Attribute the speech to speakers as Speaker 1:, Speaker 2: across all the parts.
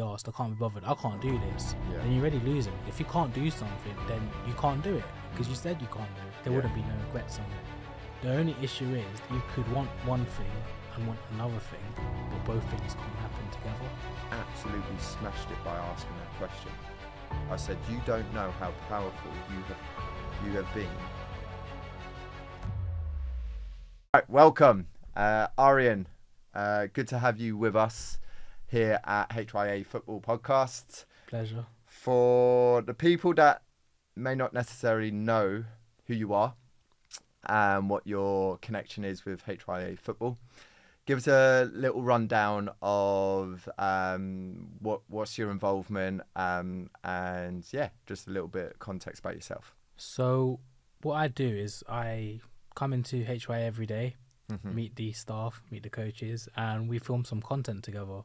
Speaker 1: asked, I can't be bothered, I can't do this,
Speaker 2: Yeah.
Speaker 1: then you're already losing. If you can't do something, then you can't do it because you said you can't do it. There wouldn't be no regrets on it. The only issue is you could want one thing and want another thing, but both things can't happen together.
Speaker 2: Absolutely smashed it by asking that question. I said, you don't know how powerful you have been. Right, welcome, Aaryan. Good to have you with us here at HYA Football Podcast.
Speaker 1: Pleasure.
Speaker 2: For the people that may not necessarily know who you are and what your connection is with HYA Football, give us a little rundown of what's your involvement and yeah, just a little bit of context about yourself.
Speaker 1: So what I do is I come into HYA every day, meet the staff, meet the coaches, and we film some content together.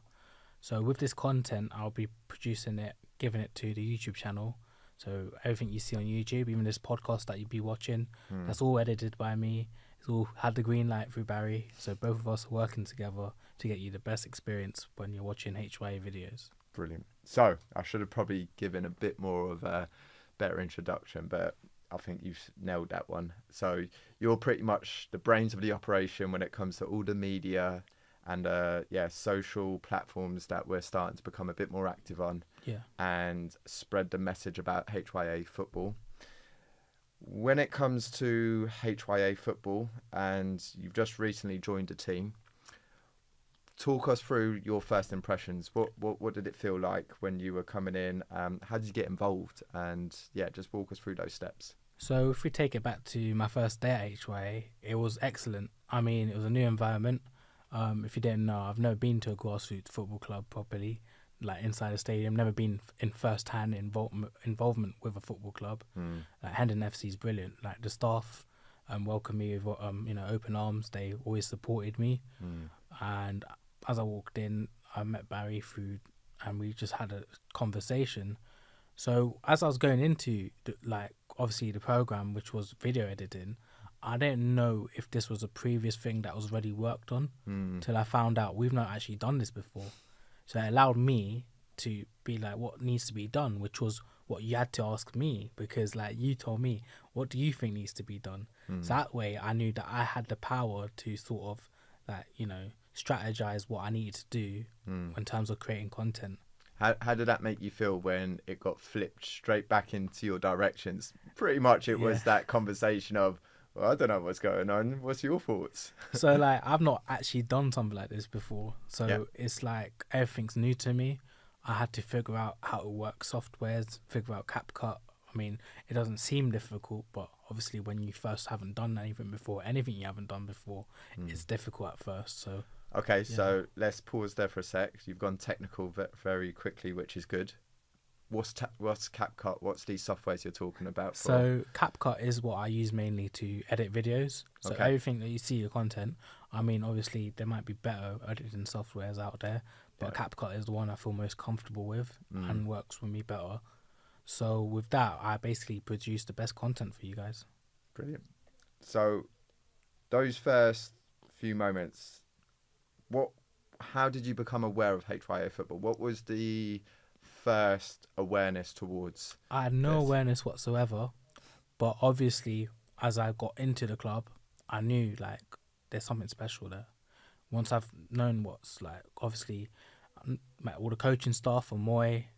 Speaker 1: So with this content, I'll be producing it, giving it to the YouTube channel. So everything you see on YouTube, even this podcast that you'll be watching, that's all edited by me. It's all had the green light through Barry. So both of us are working together to get you the best experience when you're watching HYA videos.
Speaker 2: Brilliant. So I should have probably given a bit more of a better introduction, but I think you've nailed that one. So you're pretty much the brains of the operation when it comes to all the media and social platforms that we're starting to become a bit more active on, and spread the message about HYA football. When it comes to HYA football, and you've just recently joined the team, talk us through your first impressions. What did it feel like when you were coming in? How did you get involved? And yeah, just walk us through those steps.
Speaker 1: So if we take it back to my first day at HYA, it was excellent. I mean, it was a new environment. If you didn't know, I've never been to a grassroots football club properly, like inside a stadium, never been in first-hand involvement with a football club. Like Hendon FC is brilliant. Like the staff welcomed me with open arms. They always supported me. And as I walked in, I met Barry and we just had a conversation. So as I was going into obviously the program, which was video editing, I didn't know if this was a previous thing that was already worked on till I found out we've not actually done this before. So it allowed me to be like, what needs to be done, which was what you had to ask me, because like you told me, what do you think needs to be done? So that way I knew that I had the power to sort of strategize what I needed to do in terms of creating content.
Speaker 2: How did that make you feel when it got flipped straight back into your directions? Pretty much it was that conversation of, well, I don't know what's going on. What's your thoughts?
Speaker 1: So like I've not actually done something like this before. So it's like everything's new to me. I had to figure out how to work softwares, figure out CapCut. I mean, it doesn't seem difficult, but obviously when you first haven't done anything you haven't done before, it's difficult at first. So
Speaker 2: okay, so let's pause there for a sec. You've gone technical very quickly, which is good. What's CapCut? What's these softwares you're talking about?
Speaker 1: So CapCut is what I use mainly to edit videos. So everything that you see your content, I mean, obviously there might be better editing softwares out there, but CapCut is the one I feel most comfortable with and works for me better. So with that, I basically produce the best content for you guys.
Speaker 2: Brilliant. So those first few moments, how did you become aware of HYA football? What was the first awareness towards?
Speaker 1: I had no awareness whatsoever, but obviously as I got into the club, I knew like there's something special there. Once I've known what's like, obviously I met all the coaching staff from Moy,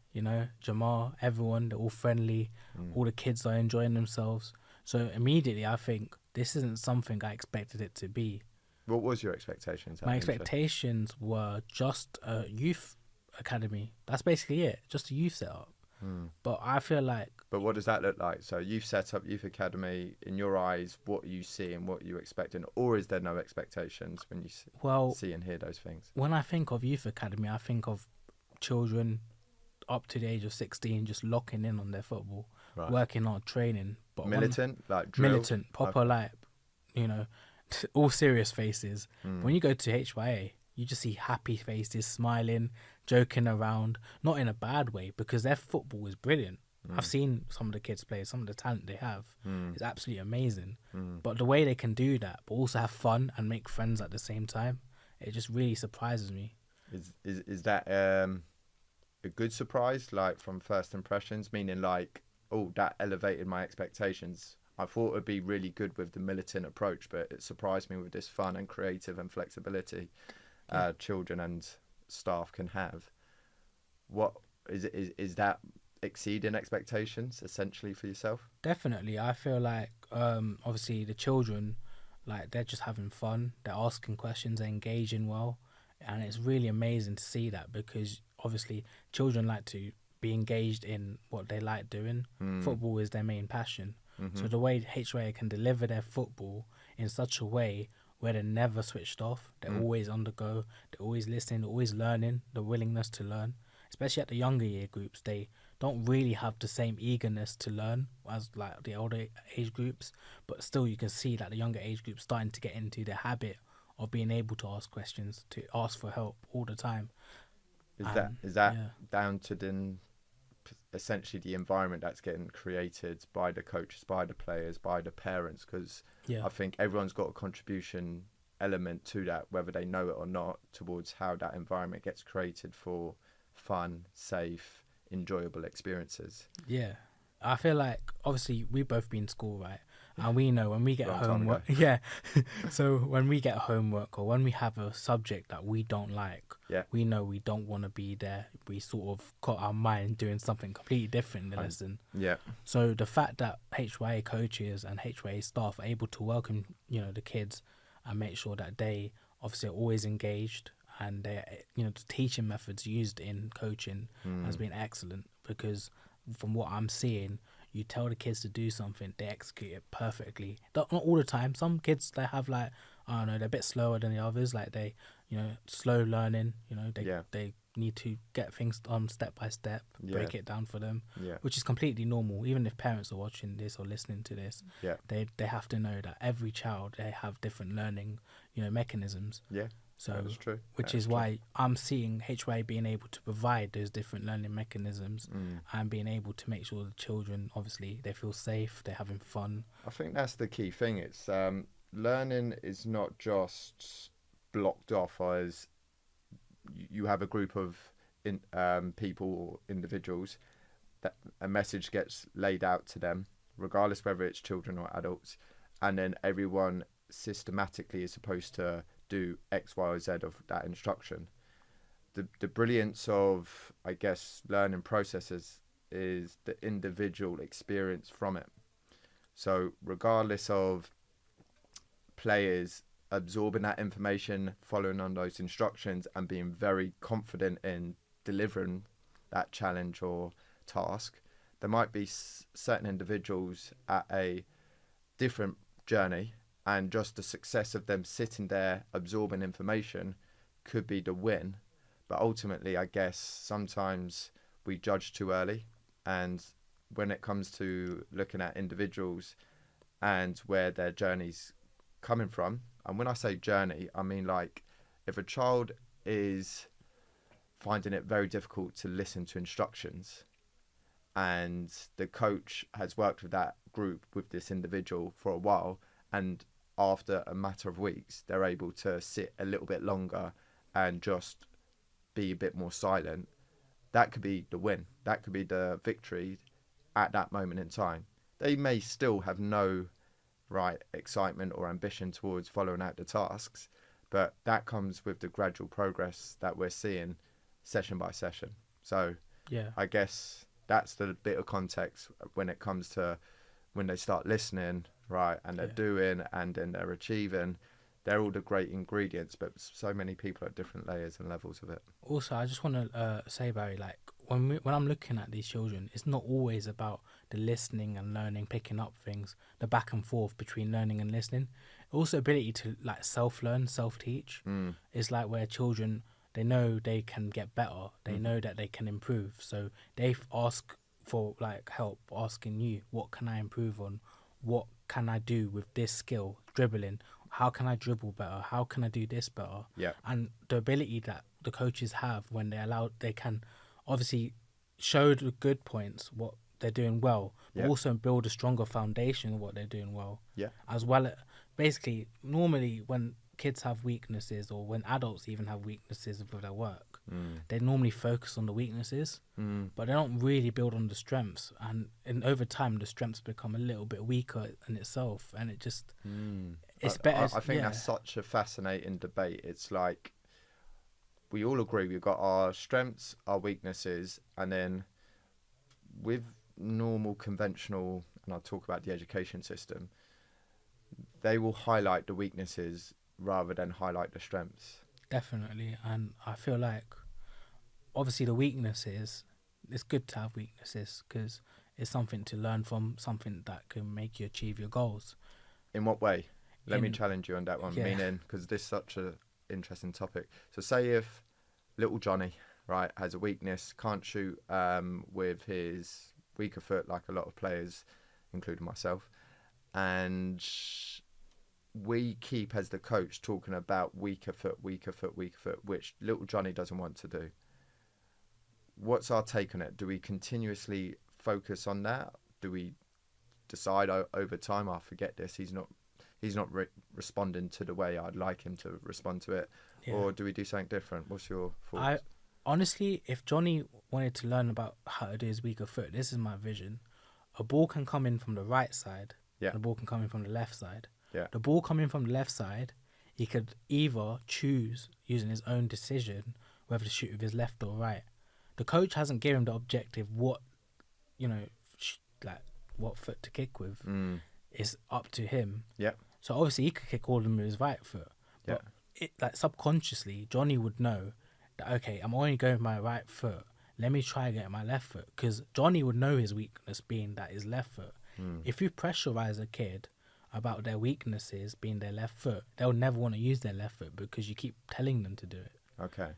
Speaker 1: Jamar, everyone, they're all friendly, all the kids are enjoying themselves. So immediately I think this isn't something I expected it to be.
Speaker 2: What was your expectations?
Speaker 1: My expectations were just a youth academy. That's basically it, just a youth setup. But I feel like...
Speaker 2: But what does that look like? So you've set up youth academy. In your eyes, what are you seeing, what are you expecting? Or is there no expectations when you see and hear those things?
Speaker 1: When I think of youth academy, I think of children up to the age of 16 just locking in on their football, working hard, training. But
Speaker 2: militant, like drill?
Speaker 1: Militant, proper all serious faces. When you go to HYA, you just see happy faces, smiling, joking around, not in a bad way, because their football is brilliant. I've seen some of the kids play, some of the talent they have. It's absolutely amazing. But the way they can do that, but also have fun and make friends at the same time, it just really surprises me.
Speaker 2: Is that a a good surprise, like from first impressions, meaning like, oh, that elevated my expectations. I thought it'd be really good with the militant approach, but it surprised me with this fun and creative and flexibility children and staff can have. What is that exceeding expectations essentially for yourself?
Speaker 1: Definitely. I feel like obviously the children, like, they're just having fun, they're asking questions, they're engaging well, and it's really amazing to see that, because obviously children like to be engaged in what they like doing. Football is their main passion. So the way HYA can deliver their football in such a way where they're never switched off, they're always on the go, they're always listening, they're always learning, the willingness to learn, especially at the younger year groups. They don't really have the same eagerness to learn as like the older age groups, but still you can see that the younger age groups starting to get into the habit of being able to ask questions, to ask for help all the time.
Speaker 2: Is that down to essentially the environment that's getting created by the coaches, by the players, by the parents? Because I think everyone's got a contribution element to that, whether they know it or not, towards how that environment gets created for fun, safe, enjoyable experiences.
Speaker 1: Yeah. I feel like obviously we've both been in school, right? And we know when we get homework, so when we get homework or when we have a subject that we don't like, we know we don't want to be there. We sort of got our mind doing something completely different in the lesson. Yeah. So the fact that HYA coaches and HYA staff are able to welcome, the kids and make sure that they obviously are always engaged, and they, the teaching methods used in coaching has been excellent, because from what I'm seeing, you tell the kids to do something, they execute it perfectly. Not all the time. Some kids, they have like, I don't know, they're a bit slower than the others. Like they, slow learning, they need to get things done step by step, break it down for them, which is completely normal. Even if parents are watching this or listening to this, they have to know that every child, they have different learning, mechanisms. Yeah. So, that's true. Which is why I'm seeing HYA being able to provide those different learning mechanisms and being able to make sure the children, obviously, they feel safe, they're having fun.
Speaker 2: I think that's the key thing. It's learning is not just blocked off as you have a group of people or individuals that a message gets laid out to them, regardless whether it's children or adults, and then everyone systematically is supposed to do X, Y, or Z of that instruction. The brilliance of, I guess, learning processes is the individual experience from it. So regardless of players absorbing that information, following on those instructions, and being very confident in delivering that challenge or task, there might be certain individuals at a different journey, and just the success of them sitting there absorbing information could be the win. But ultimately, I guess sometimes we judge too early, and when it comes to looking at individuals and where their journey's coming from, and when I say journey, I mean like if a child is finding it very difficult to listen to instructions, and the coach has worked with that group, with this individual for a while, and after a matter of weeks, they're able to sit a little bit longer and just be a bit more silent. That could be the win. That could be the victory at that moment in time. They may still have no excitement or ambition towards following out the tasks, but that comes with the gradual progress that we're seeing session by session. So I guess that's the bit of context when it comes to when they start listening, and they're doing, and then they're achieving. They're all the great ingredients, but so many people at different layers and levels of it.
Speaker 1: Also, I just want to say, Barry, like when I'm looking at these children, it's not always about the listening and learning, picking up things, the back and forth between learning and listening. Also, ability to like self-learn, self-teach is like where children, they know they can get better, they know that they can improve, so they ask for like help, asking you, what can I improve on? What can I do with this skill, dribbling? How can I dribble better? How can I do this better? Yeah. And the ability that the coaches have when they can obviously show the good points, what they're doing well, but also build a stronger foundation of what they're doing well. Yeah. As well, basically, normally when kids have weaknesses, or when adults even have weaknesses with their work, they normally focus on the weaknesses, but they don't really build on the strengths. And over time, the strengths become a little bit weaker in itself, and it just it's better.
Speaker 2: I think that's such a fascinating debate. It's like we all agree we've got our strengths, our weaknesses, and then with normal conventional, and I'll talk about the education system, they will highlight the weaknesses rather than highlight the strengths.
Speaker 1: Definitely. And I feel like obviously the weaknesses, it's good to have weaknesses because it's something to learn from, something that can make you achieve your goals.
Speaker 2: In what way? Let me challenge you on that one.
Speaker 1: Yeah.
Speaker 2: Meaning, because this is such a interesting topic. So say if little Johnny, right, has a weakness, can't shoot with his weaker foot like a lot of players, including myself, and we keep, as the coach, talking about weaker foot, which little Johnny doesn't want to do. What's our take on it? Do we continuously focus on that? Do we decide over time, I forget this, he's not responding to the way I'd like him to respond to it? Yeah. Or do we do something different? What's your thoughts?
Speaker 1: Honestly, if Johnny wanted to learn about how to do his weaker foot, this is my vision. A ball can come in from the right side, and a ball can come in from the left side. Yeah. The ball coming from the left side, he could either choose, using his own decision, whether to shoot with his left or right. The coach hasn't given him the objective what foot to kick with. It's up to him. Yeah. So obviously he could kick all of them with his right foot. But subconsciously, Johnny would know that, okay, I'm only going with my right foot. Let me try getting my left foot. Because Johnny would know his weakness being that his left foot. If you pressurize a kid about their weaknesses being their left foot, they'll never want to use their left foot because you keep telling them to do it.
Speaker 2: Okay.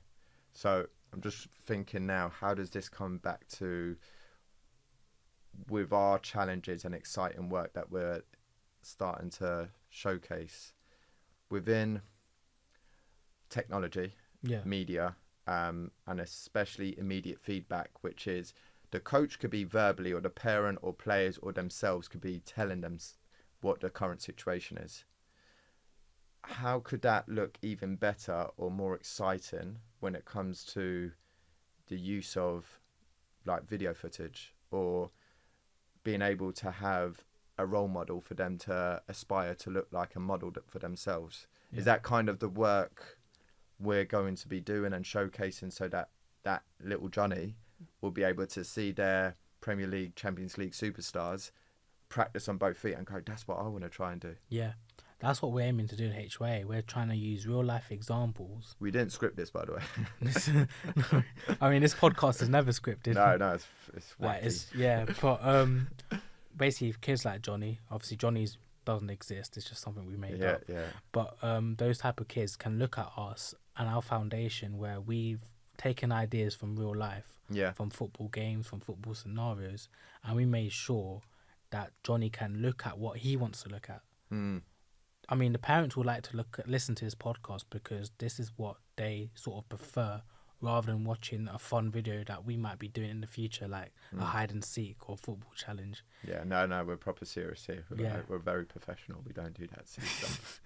Speaker 2: So I'm just thinking now, how does this come back to with our challenges and exciting work that we're starting to showcase within technology, media, and especially immediate feedback, which is the coach could be verbally, or the parent or players or themselves could be telling them what the current situation is. How could that look even better or more exciting when it comes to the use of like video footage, or being able to have a role model for them to aspire to look like a model for themselves? Is that kind of the work we're going to be doing and showcasing, so that that little Johnny will be able to see their Premier League, Champions League superstars practice on both feet and go, that's what I want to try and do? Yeah,
Speaker 1: that's what we're aiming to do in HYA. We're trying to use real life examples.
Speaker 2: We didn't script this, by the way.
Speaker 1: No, I mean, this podcast is never scripted.
Speaker 2: No, it's wacky.
Speaker 1: But basically kids like Johnny, obviously Johnny's doesn't exist, it's just something we made up. But those type of kids can look at us and our foundation, where we've taken ideas from real life, from football games, from football scenarios, and we made sure that Johnny can look at what he wants to look at. I mean, the parents will like to listen to his podcast because this is what they sort of prefer, rather than watching a fun video that we might be doing in the future, like a hide and seek or football challenge.
Speaker 2: Yeah, no, we're proper serious here. We're very professional. We don't do that silly stuff.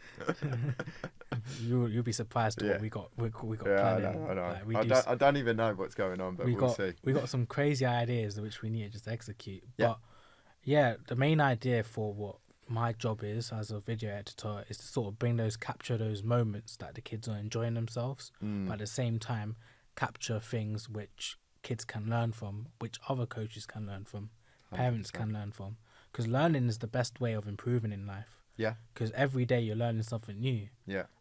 Speaker 1: You'll be surprised at what we got planning.
Speaker 2: I know. I don't even know what's going on, but we'll see.
Speaker 1: We got some crazy ideas which we need to just execute. But the main idea for what my job is as a video editor is to sort of capture those moments that the kids are enjoying themselves, but at the same time capture things which kids can learn from, which other coaches can learn from, 100%. Parents can learn from, because learning is the best way of improving in life. Because every day you're learning something new.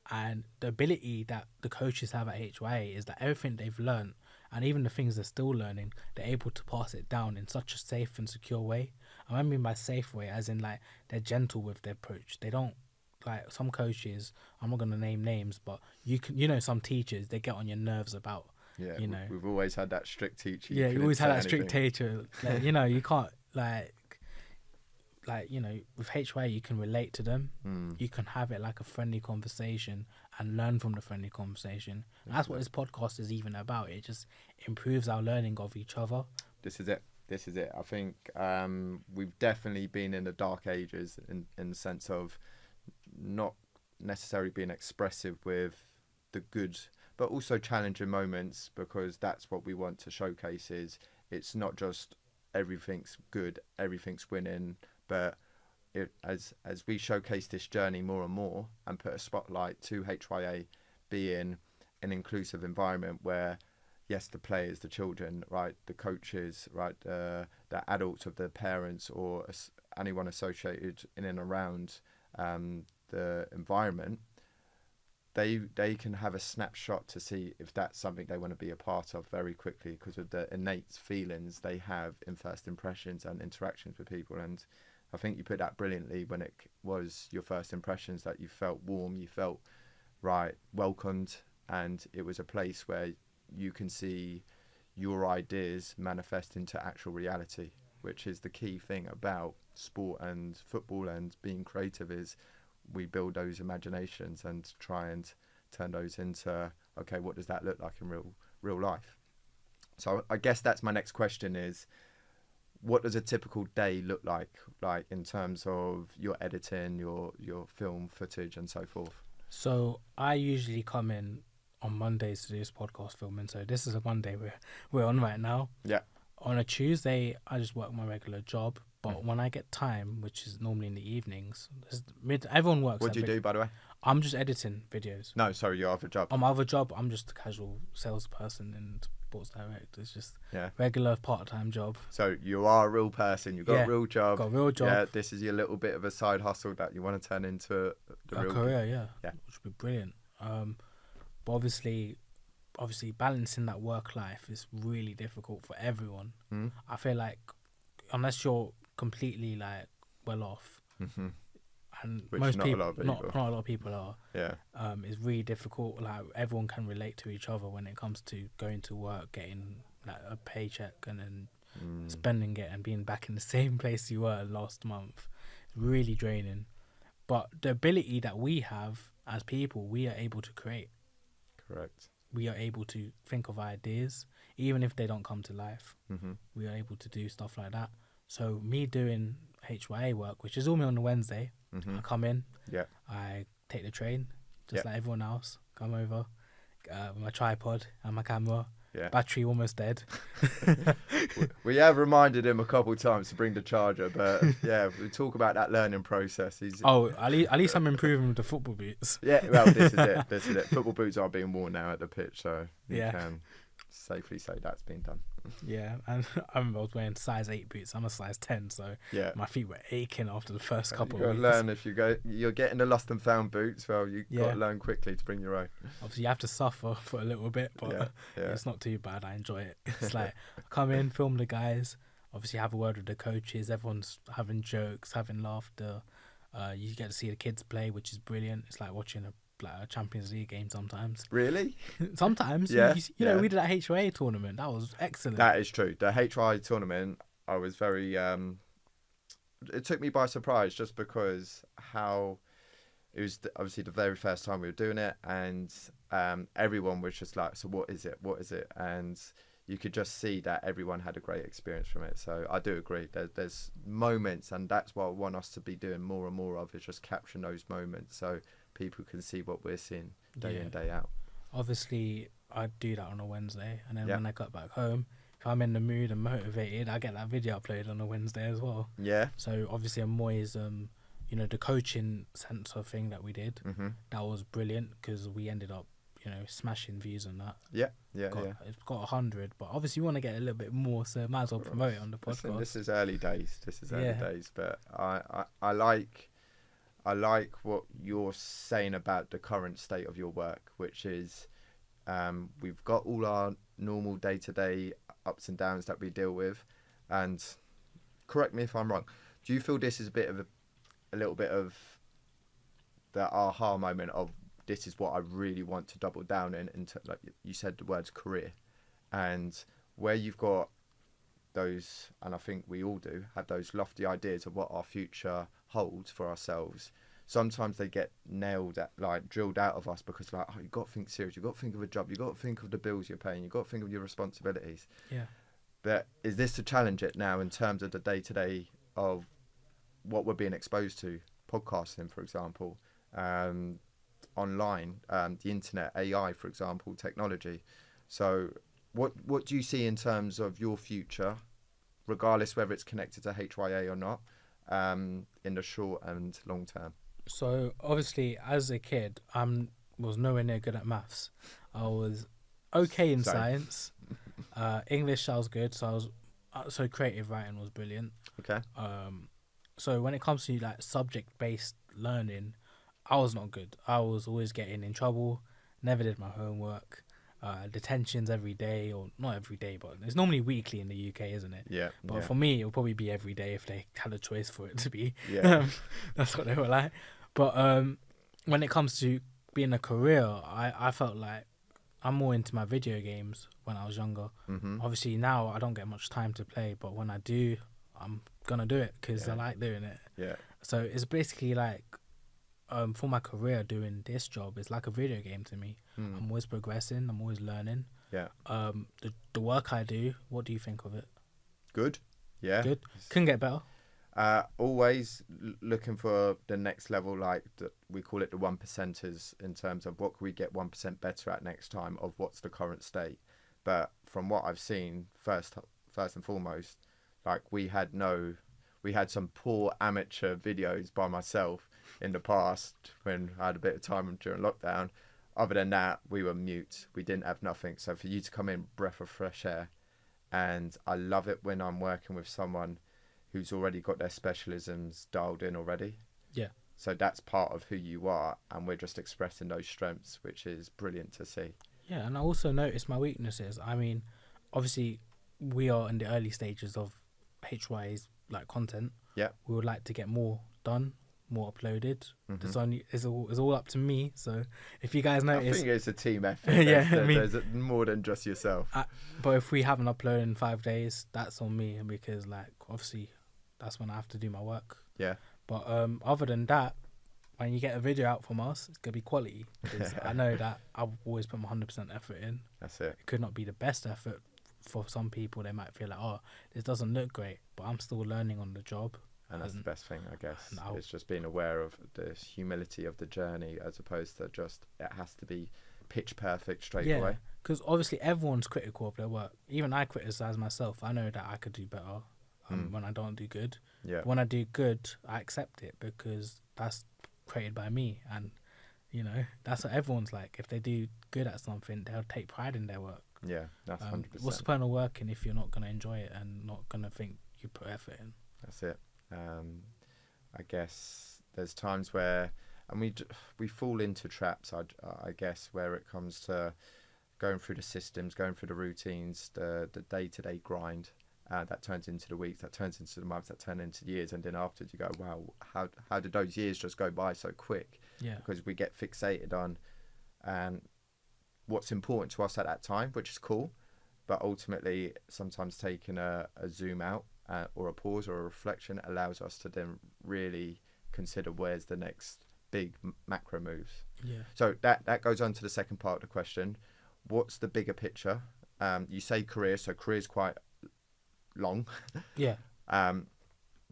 Speaker 1: And the ability that the coaches have at HYA is that everything they've learned, and even the things they're still learning, they're able to pass it down in such a safe and secure way. And I mean by safe way, as in like they're gentle with their approach. They don't, like some coaches, I'm not going to name names, but some teachers, they get on your nerves about,
Speaker 2: we've always had that strict teacher.
Speaker 1: You always had that strict teacher. Like, you can't with HYA, you can relate to them. You can have it like a friendly conversation and learn from the friendly conversation. And that's what this podcast is even about. It just improves our learning of each other.
Speaker 2: This is it. I think we've definitely been in the dark ages in the sense of not necessarily being expressive with the good, but also challenging moments, because that's what we want to showcase. Is it's not just everything's good, everything's winning, but as we showcase this journey more and more and put a spotlight to HYA being an inclusive environment where, yes, the players, the children, right, the coaches, right, the adults of the parents or anyone associated in and around the environment, they can have a snapshot to see if that's something they want to be a part of very quickly, because of the innate feelings they have in first impressions and interactions with people. And I think you put that brilliantly when it was your first impressions, that you felt warm, you felt right, welcomed, and it was a place where you can see your ideas manifest into actual reality, which is the key thing about sport and football and being creative. Is we build those imaginations and try and turn those into, okay, what does that look like in real life? So I guess that's my next question is, what does a typical day look like in terms of your editing, your film footage and so forth?
Speaker 1: So I usually come in on Mondays to do this podcast filming. So this is a Monday we're on right now.
Speaker 2: Yeah.
Speaker 1: On a Tuesday, I just work my regular job. But when I get time, which is normally in the evenings, everyone works.
Speaker 2: What do you do, by the way?
Speaker 1: I'm just editing videos.
Speaker 2: No, sorry, your other job.
Speaker 1: On my other job, I'm just a casual salesperson and sports director. It's just
Speaker 2: Yeah.
Speaker 1: regular part-time job.
Speaker 2: So you are a real person. You've got a real job.
Speaker 1: Got a real job.
Speaker 2: Yeah, this is your little bit of a side hustle that you want to turn into
Speaker 1: a
Speaker 2: real
Speaker 1: career. Yeah,
Speaker 2: which
Speaker 1: would be brilliant. But obviously balancing that work life is really difficult for everyone. I feel like unless you're completely like well off, and
Speaker 2: which
Speaker 1: most
Speaker 2: not
Speaker 1: people,
Speaker 2: a lot of people.
Speaker 1: not a lot of people are.
Speaker 2: Yeah.
Speaker 1: It's really difficult. Like everyone can relate to each other when it comes to going to work, getting like a paycheck, and then spending it and being back in the same place you were last month. It's really draining. But the ability that we have as people, we are able to create.
Speaker 2: Correct.
Speaker 1: We are able to think of ideas, even if they don't come to life. We are able to do stuff like that. So me doing HYA work, which is all me on a Wednesday, I come in, I take the train, just like everyone else, come over with my tripod and my camera. Battery almost dead.
Speaker 2: We have reminded him a couple of times to bring the charger, but yeah, we talk about that learning process.
Speaker 1: At least I'm improving with the football boots.
Speaker 2: Yeah, well, this is it. Football boots are being worn now at the pitch, so you can safely say that's been done.
Speaker 1: Yeah, and I remember I was wearing size 8 boots. I'm a size 10, so my feet were aching after the first couple of weeks.
Speaker 2: You've got to learn, if you're getting the lost and found boots, well, you've got to learn quickly to bring your own.
Speaker 1: Obviously, you have to suffer for a little bit, but it's not too bad. I enjoy it. It's like, I come in, film the guys, obviously have a word with the coaches, everyone's having jokes, having laughter. You get to see the kids play, which is brilliant. It's like watching a Champions League game sometimes.
Speaker 2: Really?
Speaker 1: Sometimes. You know, we did that HYA tournament. That was excellent.
Speaker 2: That is true. The HYA tournament, I was very... it took me by surprise, just because how... It was obviously the very first time we were doing it, and everyone was just like, so what is it? What is it? And you could just see that everyone had a great experience from it. So I do agree. There's moments, and that's what I want us to be doing more and more of, is just capturing those moments so people can see what we're seeing day in, day out. Obviously,
Speaker 1: I do that on a Wednesday, and then when I got back home, if I'm in the mood and motivated, I get that video uploaded on a Wednesday as well.
Speaker 2: Yeah.
Speaker 1: So obviously, I'm always, the coaching centre thing that we did, that was brilliant, because we ended up, smashing views on that. It's got 100, but obviously you want to get a little bit more, so might as well promote it on the podcast.
Speaker 2: Listen, this is early days. But I like what you're saying about the current state of your work, which is we've got all our normal day-to-day ups and downs that we deal with, and correct me if I'm wrong, do you feel this is a little bit of the aha moment of, this is what I really want to double down in, like you said, the words career, and where you've got those, and I think we all do, have those lofty ideas of what our future holds for ourselves. Sometimes they get nailed at, like drilled out of us, because like, you've got to think serious, you've got to think of a job, you've got to think of the bills you're paying, you've got to think of your responsibilities.
Speaker 1: Yeah.
Speaker 2: But is this to challenge it now in terms of the day-to-day of what we're being exposed to, podcasting, for example, online, the internet, AI, for example, technology. So what do you see in terms of your future, regardless whether it's connected to HYA or not, in the short and long term?
Speaker 1: So obviously, as a kid, was nowhere near good at maths. I was okay in
Speaker 2: Same.
Speaker 1: science. English, I was good. So I was so creative writing was brilliant.
Speaker 2: Okay.
Speaker 1: So when it comes to like subject-based learning, I was not good. I was always getting in trouble. Never did my homework. Detentions every day, or not every day, but it's normally weekly in the UK, isn't it?
Speaker 2: Yeah.
Speaker 1: But for me, it would probably be every day if they had a choice for it to be.
Speaker 2: Yeah.
Speaker 1: That's what they were like. But when it comes to being a career, I felt like I'm more into my video games when I was younger.
Speaker 2: Mm-hmm.
Speaker 1: Obviously now I don't get much time to play, but when I do, I'm gonna do it because I like doing it.
Speaker 2: Yeah.
Speaker 1: So it's basically like, for my career, doing this job is like a video game to me. I'm always progressing. I'm always learning.
Speaker 2: Yeah.
Speaker 1: The work I do, what do you think of it?
Speaker 2: Good. Yeah.
Speaker 1: Good. Can get better.
Speaker 2: Always looking for the next level, like we call it the 1%ers, in terms of what can we get 1% better at next time of what's the current state. But from what I've seen, first and foremost, like we had some poor amateur videos by myself in the past when I had a bit of time during lockdown. Other than that, we were mute. We didn't have nothing. So for you to come in, breath of fresh air. And I love it when I'm working with someone who's already got their specialisms dialed in already.
Speaker 1: Yeah.
Speaker 2: So that's part of who you are, and we're just expressing those strengths, which is brilliant to see.
Speaker 1: Yeah, and I also noticed my weaknesses. I mean, obviously, we are in the early stages of HYA's like content.
Speaker 2: Yeah.
Speaker 1: We would like to get more done, more uploaded.
Speaker 2: Mm-hmm.
Speaker 1: It's all up to me. So if you guys
Speaker 2: I
Speaker 1: notice,
Speaker 2: think it's a team effort.
Speaker 1: Yeah,
Speaker 2: there's more than just yourself.
Speaker 1: But if we haven't uploaded in 5 days, that's on me, because like obviously that's when I have to do my work.
Speaker 2: Yeah.
Speaker 1: But other than that, when you get a video out from us, it's gonna be quality, because I know that I've always put my 100% effort in.
Speaker 2: That's it.
Speaker 1: It could not be the best effort for some people. They might feel like, oh, this doesn't look great, but I'm still learning on the job.
Speaker 2: And that's the best thing, I guess. It's just being aware of the humility of the journey, as opposed to just it has to be pitch perfect straight away.
Speaker 1: Because obviously everyone's critical of their work. Even I criticize myself. I know that I could do better when I don't do good.
Speaker 2: Yeah.
Speaker 1: When I do good, I accept it, because that's created by me. And, you know, that's what everyone's like. If they do good at something, they'll take pride in their work.
Speaker 2: Yeah, that's 100%.
Speaker 1: What's the point of working if you're not going to enjoy it and not going to think you put effort in?
Speaker 2: That's it. I guess there's times where, and we fall into traps, I guess, where it comes to going through the systems, going through the routines, the day-to-day grind. That turns into the weeks, that turns into the months, that turn into years, and then afterwards you go, wow, how did those years just go by so quick?
Speaker 1: Yeah.
Speaker 2: Because we get fixated on what's important to us at that time, which is cool, but ultimately sometimes taking a zoom out or a pause or a reflection allows us to then really consider where's the next big macro moves.
Speaker 1: Yeah.
Speaker 2: So that goes on to the second part of the question. What's the bigger picture? You say career, so career is quite long.
Speaker 1: Yeah.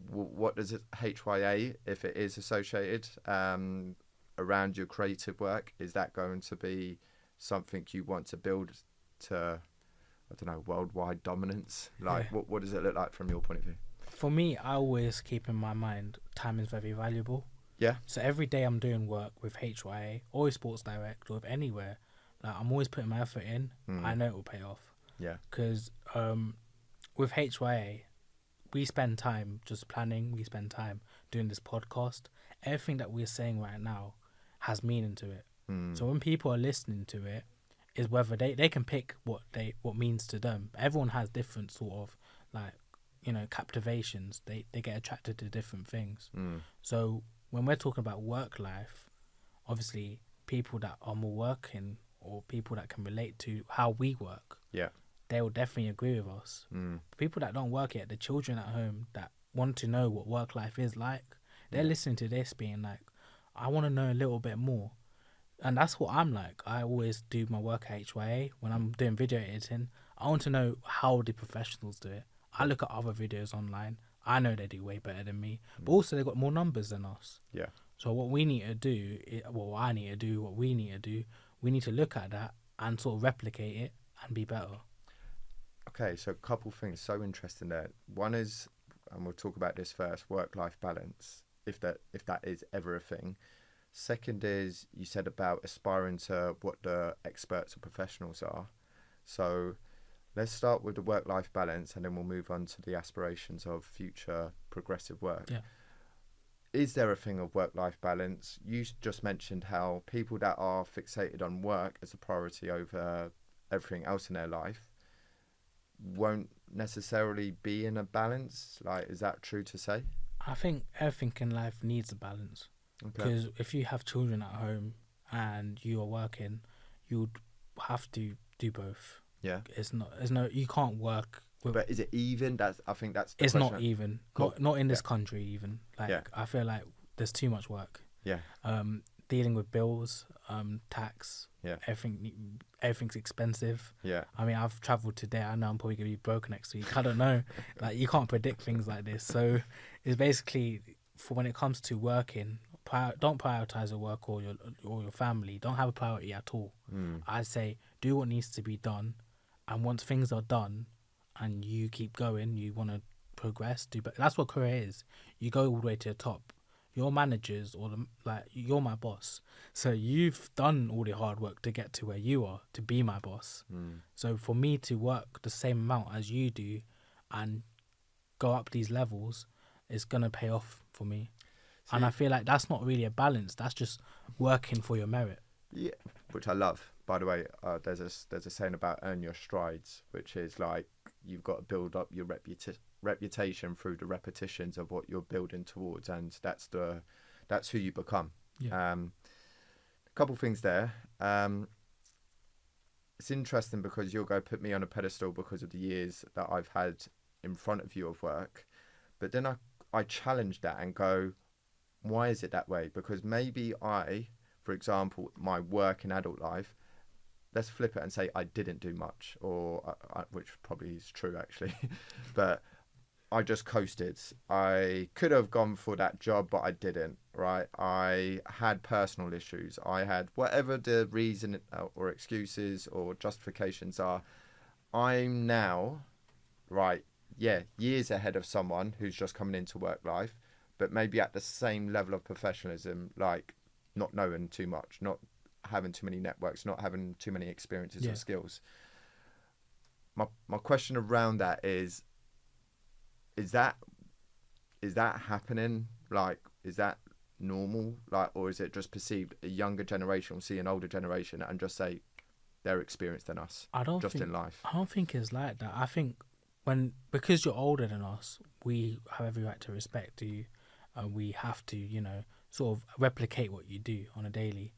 Speaker 2: What does it, HYA, if it is associated around your creative work, is that going to be something you want to build to, I don't know, worldwide dominance? Like, what does it look like from your point of view?
Speaker 1: For me, I always keep in my mind time is very valuable.
Speaker 2: Yeah.
Speaker 1: So every day I'm doing work with HYA or with Sports Direct or with anywhere, like I'm always putting my effort in. I know it will pay off.
Speaker 2: Yeah.
Speaker 1: Because with HYA, we spend time just planning. We spend time doing this podcast. Everything that we're saying right now has meaning to it. So when people are listening to it, is whether they can pick what means to them. Everyone has different sort of like, you know, captivations. They get attracted to different things. So when we're talking about work life, obviously people that are more working or people that can relate to how we work, they will definitely agree with us. People that don't work yet, the children at home that want to know what work life is like, they're listening to this being like, I want to know a little bit more. And that's what I'm like. I always do my work at HYA. When I'm doing video editing, I want to know how the professionals do it. I look at other videos online. I know they do way better than me. But also, they've got more numbers than us.
Speaker 2: Yeah.
Speaker 1: So what we need to do, what I need to do, what we need to do, we need to look at that and sort of replicate it and be better.
Speaker 2: Okay, so a couple things so interesting there. One is, and we'll talk about this first, work-life balance, if that is ever a thing. Second is, you said about aspiring to what the experts or professionals are. So let's start with the work-life balance, and then we'll move on to the aspirations of future progressive work.
Speaker 1: Yeah.
Speaker 2: Is there a thing of work-life balance? You just mentioned how people that are fixated on work as a priority over everything else in their life won't necessarily be in a balance. Like, is that true to say?
Speaker 1: I think everything in life needs a balance.
Speaker 2: Okay.
Speaker 1: Because if you have children at home and you are working, you'd have to do both.
Speaker 2: Yeah.
Speaker 1: You can't work.
Speaker 2: But is it even? I think that's the
Speaker 1: it's
Speaker 2: question.
Speaker 1: not even.
Speaker 2: Cool.
Speaker 1: Not in this country even. I feel like there's too much work.
Speaker 2: Yeah.
Speaker 1: Dealing with bills, tax.
Speaker 2: Yeah.
Speaker 1: Everything's expensive.
Speaker 2: Yeah.
Speaker 1: I mean, I've travelled today. I know I'm probably gonna be broke next week. I don't know. Like, you can't predict things like this. So it's basically, for when it comes to working, don't prioritize your work or your family. Don't have a priority at all. I'd say do what needs to be done, and once things are done, and you keep going, you want to progress. But that's what career is. You go all the way to the top. Your managers you're my boss. So you've done all the hard work to get to where you are, to be my boss. So for me to work the same amount as you do and go up these levels is going to pay off for me. And I feel like that's not really a balance. That's just working for your merit.
Speaker 2: Yeah, which I love. By the way, there's a saying about earn your strides, which is like you've got to build up your reputation through the repetitions of what you're building towards, and that's who you become.
Speaker 1: Yeah.
Speaker 2: A couple things there. It's interesting because you'll go put me on a pedestal because of the years that I've had in front of you of work, but then I challenge that and go, why is it that way? Because maybe for example, my work in adult life, let's flip it and say I didn't do much, or which probably is true actually, but I just coasted. I could have gone for that job, but I didn't, right? I had personal issues. I had whatever the reason or excuses or justifications are. I'm now, right, years ahead of someone who's just coming into work life, but maybe at the same level of professionalism, like not knowing too much, not having too many networks, not having too many experiences or skills. My question around that is that happening? Like, is that normal? Like, or is it just perceived a younger generation will see an older generation and just say they're experienced than us? In life.
Speaker 1: I don't think it's like that. I think because you're older than us, we have every right to respect you, and we have to, sort of replicate what you do on a daily.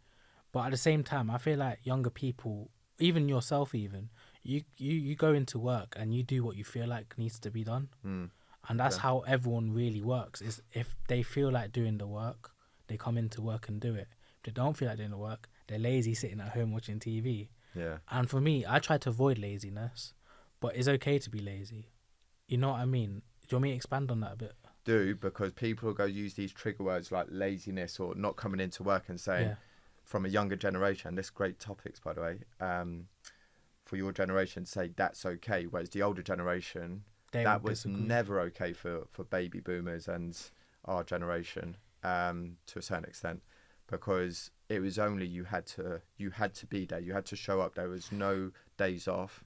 Speaker 1: But at the same time, I feel like younger people, even yourself, you go into work and you do what you feel like needs to be done. And that's how everyone really works. Is if they feel like doing the work, they come into work and do it. If they don't feel like doing the work, they're lazy sitting at home watching TV.
Speaker 2: Yeah.
Speaker 1: And for me, I try to avoid laziness, but it's okay to be lazy. You know what I mean? Do you want me to expand on that a bit?
Speaker 2: Do, because people will go use these trigger words like laziness or not coming into work and saying, from a younger generation, this great topics, by the way, for your generation, say that's okay, whereas the older generation, that was never okay for baby boomers and our generation, to a certain extent, because it was only you had to be there, you had to show up, there was no days off,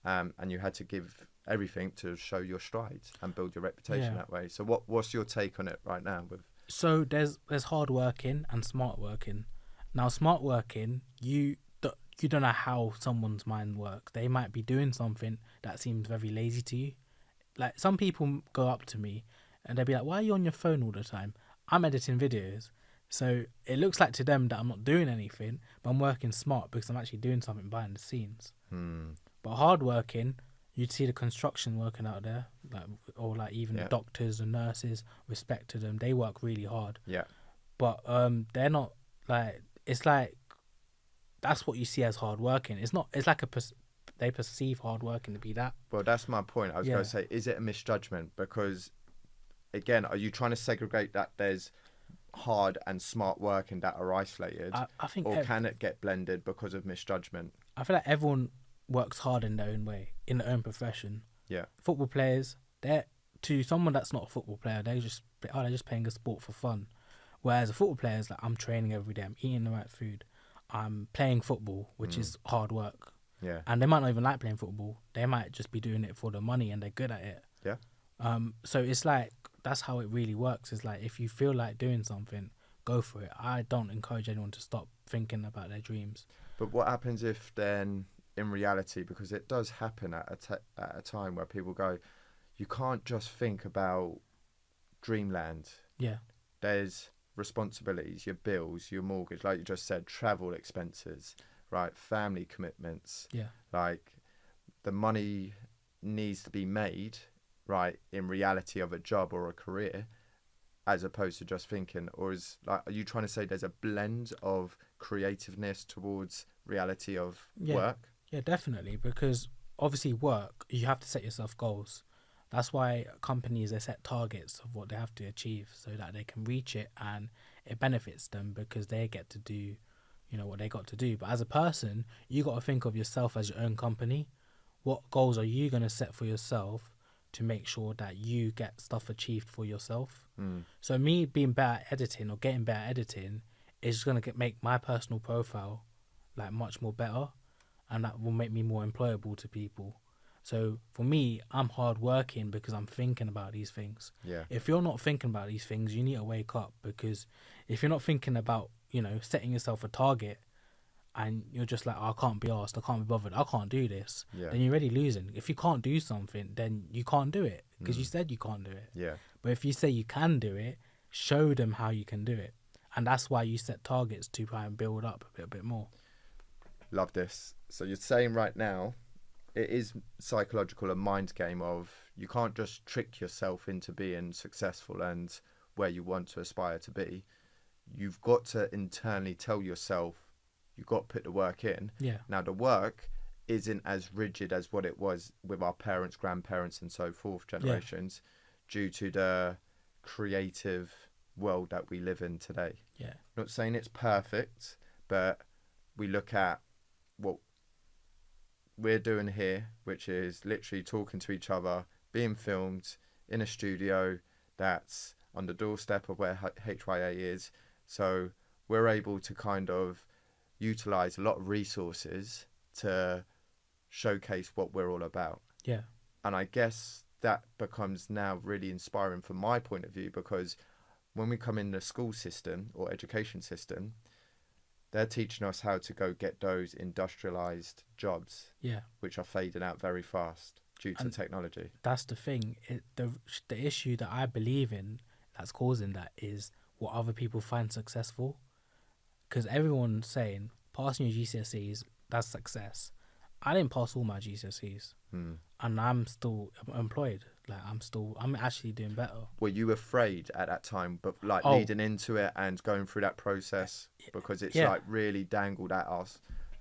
Speaker 2: and you had to give everything to show your strides and build your reputation that way. So what's your take on it right now?
Speaker 1: So there's hard working and smart working. Now, smart working, you don't know how someone's mind works. They might be doing something that seems very lazy to you. Like, some people go up to me and they'll be like, why are you on your phone all the time? I'm editing videos. So it looks like to them that I'm not doing anything, but I'm working smart because I'm actually doing something behind the scenes. But hard working, you'd see the construction working out there, or even doctors and nurses, respect to them. They work really hard.
Speaker 2: Yeah.
Speaker 1: But they're not it's like that's what you see as hard working. It's not. It's like they perceive hard working to be that.
Speaker 2: Well, that's my point. I was going to say, is it a misjudgment? Because again, are you trying to segregate that there's hard and smart working that are isolated,
Speaker 1: I think
Speaker 2: or can it get blended because of misjudgment?
Speaker 1: I feel like everyone works hard in their own way, in their own profession.
Speaker 2: Yeah.
Speaker 1: Football players, they're to someone that's not a football player, they're just playing a sport for fun. Whereas a football player is like, I'm training every day, I'm eating the right food, I'm playing football, which is hard work.
Speaker 2: Yeah.
Speaker 1: And they might not even like playing football. They might just be doing it for the money and they're good at it.
Speaker 2: Yeah.
Speaker 1: So it's like, that's how it really works. It's like, if you feel like doing something, go for it. I don't encourage anyone to stop thinking about their dreams.
Speaker 2: But what happens if then, in reality, because it does happen at a time where people go, you can't just think about dreamland.
Speaker 1: Yeah.
Speaker 2: There's responsibilities, your bills, your mortgage, like you just said, travel expenses, right? Family commitments.
Speaker 1: Yeah.
Speaker 2: Like, the money needs to be made, right, in reality of a job or a career, as opposed to just thinking, or is like, are you trying to say there's a blend of creativeness towards reality of work?
Speaker 1: Yeah, definitely. Because obviously work, you have to set yourself goals. That's why companies, they set targets of what they have to achieve so that they can reach it, and it benefits them because they get to do, what they got to do. But as a person, you got to think of yourself as your own company. What goals are you going to set for yourself to make sure that you get stuff achieved for yourself? So me being better at editing or getting better at editing is going to make my personal profile like much more better, and that will make me more employable to people. So for me, I'm hard working because I'm thinking about these things.
Speaker 2: Yeah.
Speaker 1: If you're not thinking about these things, you need to wake up, because if you're not thinking about, setting yourself a target and you're just like, I can't be asked, I can't be bothered, I can't do this, then you're already losing. If you can't do something, then you can't do it because you said you can't do it.
Speaker 2: Yeah.
Speaker 1: But if you say you can do it, show them how you can do it. And that's why you set targets, to try and build up a bit more.
Speaker 2: Love this. So you're saying right now, it is psychological, a mind game of, you can't just trick yourself into being successful and where you want to aspire to be. You've got to internally tell yourself, you've got to put the work in.
Speaker 1: Yeah.
Speaker 2: Now, the work isn't as rigid as what it was with our parents, grandparents, and so forth generations, due to the creative world that we live in today.
Speaker 1: Yeah.
Speaker 2: Not saying it's perfect, but we look at what we're doing here, which is literally talking to each other, being filmed in a studio that's on the doorstep of where HYA is. So we're able to kind of utilize a lot of resources to showcase what we're all about.
Speaker 1: Yeah.
Speaker 2: And I guess that becomes now really inspiring from my point of view, because when we come in the school system or education system, they're teaching us how to go get those industrialized jobs, which are fading out very fast due to technology.
Speaker 1: That's the thing. The issue that I believe in that's causing that is what other people find successful. Because everyone's saying passing your GCSEs, that's success. I didn't pass all my GCSEs, and I'm still employed. Like, I'm actually doing better.
Speaker 2: Were you afraid at that time, but like leading into it and going through that process, because it's like really dangled at us,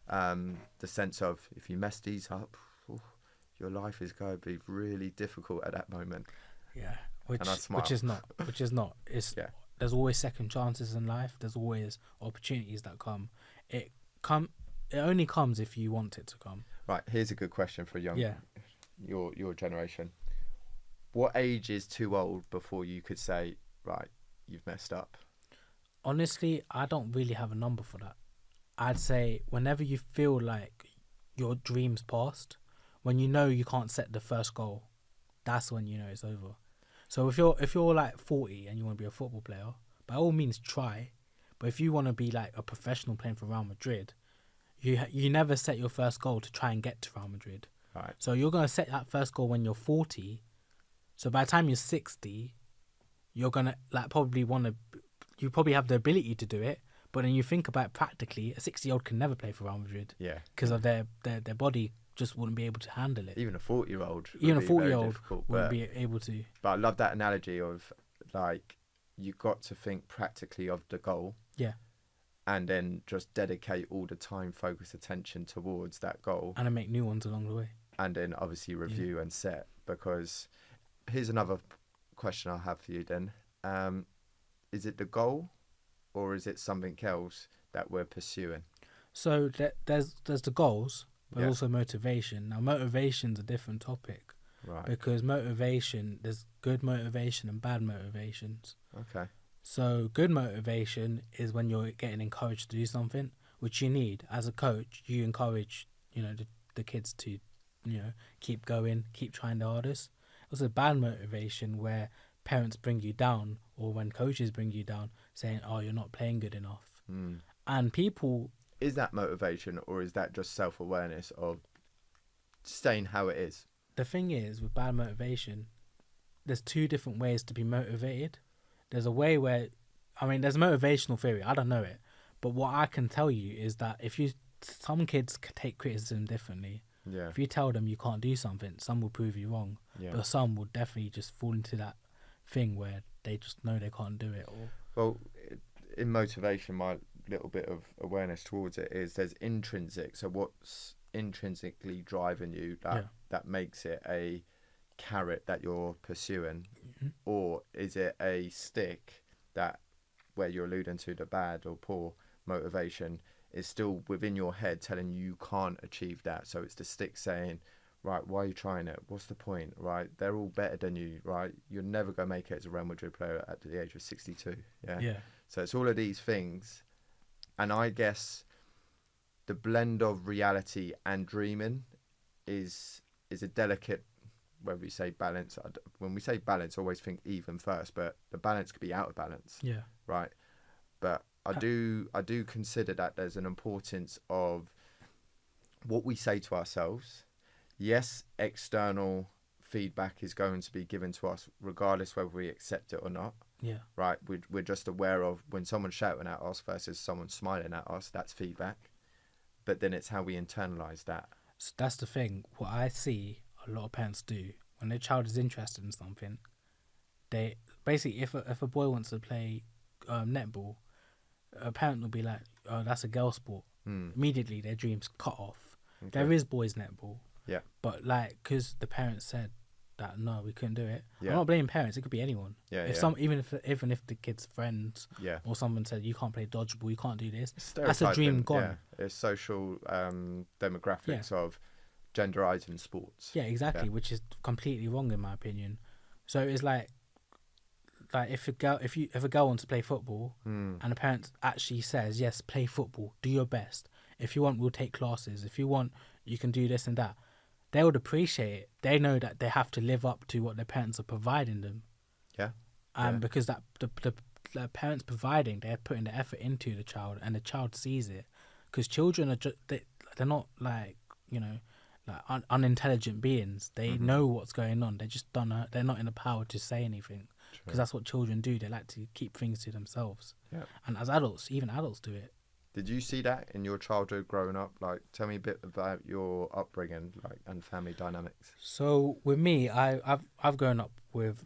Speaker 2: the sense of, if you mess these up, your life is going to be really difficult at that moment.
Speaker 1: Yeah, which is not. It's there's always second chances in life. There's always opportunities that come. It only comes if you want it to come.
Speaker 2: Right, here's a good question for your generation. What age is too old before you could say, right, you've messed up?
Speaker 1: Honestly, I don't really have a number for that. I'd say whenever you feel like your dream's past, when you know you can't set the first goal, that's when you know it's over. So if you're like 40 and you want to be a football player, by all means try. But if you want to be like a professional playing for Real Madrid, you never set your first goal to try and get to Real Madrid.
Speaker 2: Right.
Speaker 1: So you're going to set that first goal when you're 40. So by the time you're 60, you're going to you probably have the ability to do it. But then you think about it practically, a 60-year-old can never play for Real Madrid.
Speaker 2: Yeah.
Speaker 1: Because of their body just wouldn't be able to handle it.
Speaker 2: Even a 40-year-old.
Speaker 1: Even a 40-year-old wouldn't be able to.
Speaker 2: But I love that analogy of, like, you got to think practically of the goal.
Speaker 1: Yeah.
Speaker 2: And then just dedicate all the time, focus, attention towards that goal.
Speaker 1: And then make new ones along the way.
Speaker 2: And then obviously review and set. Because here's another question I have for you then. Is it the goal or is it something else that we're pursuing?
Speaker 1: So there's the goals, but
Speaker 2: Yeah.
Speaker 1: also motivation. Now, motivation's a different topic
Speaker 2: Right.
Speaker 1: because motivation, there's good motivation and bad motivations.
Speaker 2: Okay.
Speaker 1: So good motivation is when you're getting encouraged to do something, which you need as a coach. You encourage, the kids to, keep going, keep trying the hardest. Also, bad motivation where parents bring you down, or when coaches bring you down, saying, "Oh, you're not playing good enough." And people,
Speaker 2: Is that motivation, or is that just self-awareness of staying how it is?
Speaker 1: the thing is with bad motivation, there's two different ways to be motivated. There's a way where, there's motivational theory. I don't know it, but what I can tell you is that some kids take criticism differently.
Speaker 2: Yeah.
Speaker 1: If you tell them you can't do something, some will prove you wrong,
Speaker 2: Yeah.
Speaker 1: but some will definitely just fall into that thing where they just know they can't do it. Or
Speaker 2: Well, in motivation, my little bit of awareness towards it is there's intrinsic. So what's intrinsically driving you that makes it a carrot that you're pursuing, or is it a stick that, where you're alluding to the bad or poor motivation, is still within your head telling you can't achieve that? So it's the stick saying, right, why are you trying it? What's the point? Right, they're all better than you. Right, you're never gonna make it as a Real Madrid player at the age of 62. Yeah. So it's all of these things, and I guess the blend of reality and dreaming is a delicate, whether we say balance. When we say balance, I always think even first, but the balance could be out of balance.
Speaker 1: Yeah.
Speaker 2: Right. But I do consider that there's an importance of what we say to ourselves. Yes, external feedback is going to be given to us regardless whether we accept it or not.
Speaker 1: Yeah.
Speaker 2: Right. We're just aware of when someone's shouting at us versus someone smiling at us. That's feedback. But then it's how we internalize that.
Speaker 1: So that's the thing. What I see a lot of parents do when their child is interested in something, they basically, if a boy wants to play netball, a parent will be like, "Oh, that's a girl sport." Immediately, their dreams cut off.
Speaker 2: Okay.
Speaker 1: There is boys netball.
Speaker 2: Yeah.
Speaker 1: But because the parents said that no, we couldn't do it.
Speaker 2: Yeah.
Speaker 1: I'm not blaming parents. It could be anyone.
Speaker 2: Yeah.
Speaker 1: Even if the kid's friends.
Speaker 2: Yeah.
Speaker 1: Or someone said you can't play dodgeball, you can't do this.
Speaker 2: It's
Speaker 1: That's a dream
Speaker 2: stereotyping,
Speaker 1: gone.
Speaker 2: Yeah. It's social demographics of genderizing sports.
Speaker 1: Yeah, exactly,
Speaker 2: Yeah.
Speaker 1: which is completely wrong in my opinion. So it's like if a girl wants to play football and the parent actually says, yes, play football, do your best. If you want, we'll take classes. If you want, you can do this and that. They would appreciate it. They know that they have to live up to what their parents are providing them.
Speaker 2: Yeah.
Speaker 1: Because that the parents providing, they're putting the effort into the child, and the child sees it. Because children are they're not like unintelligent beings. They know what's going on. They just don't know. They're not in the power to say anything. Because that's what children do. They like to keep things to themselves.
Speaker 2: Yeah.
Speaker 1: And as adults, even adults do it.
Speaker 2: Did you see that in your childhood growing up? Like, tell me a bit about your upbringing, and family dynamics.
Speaker 1: So with me, I've grown up with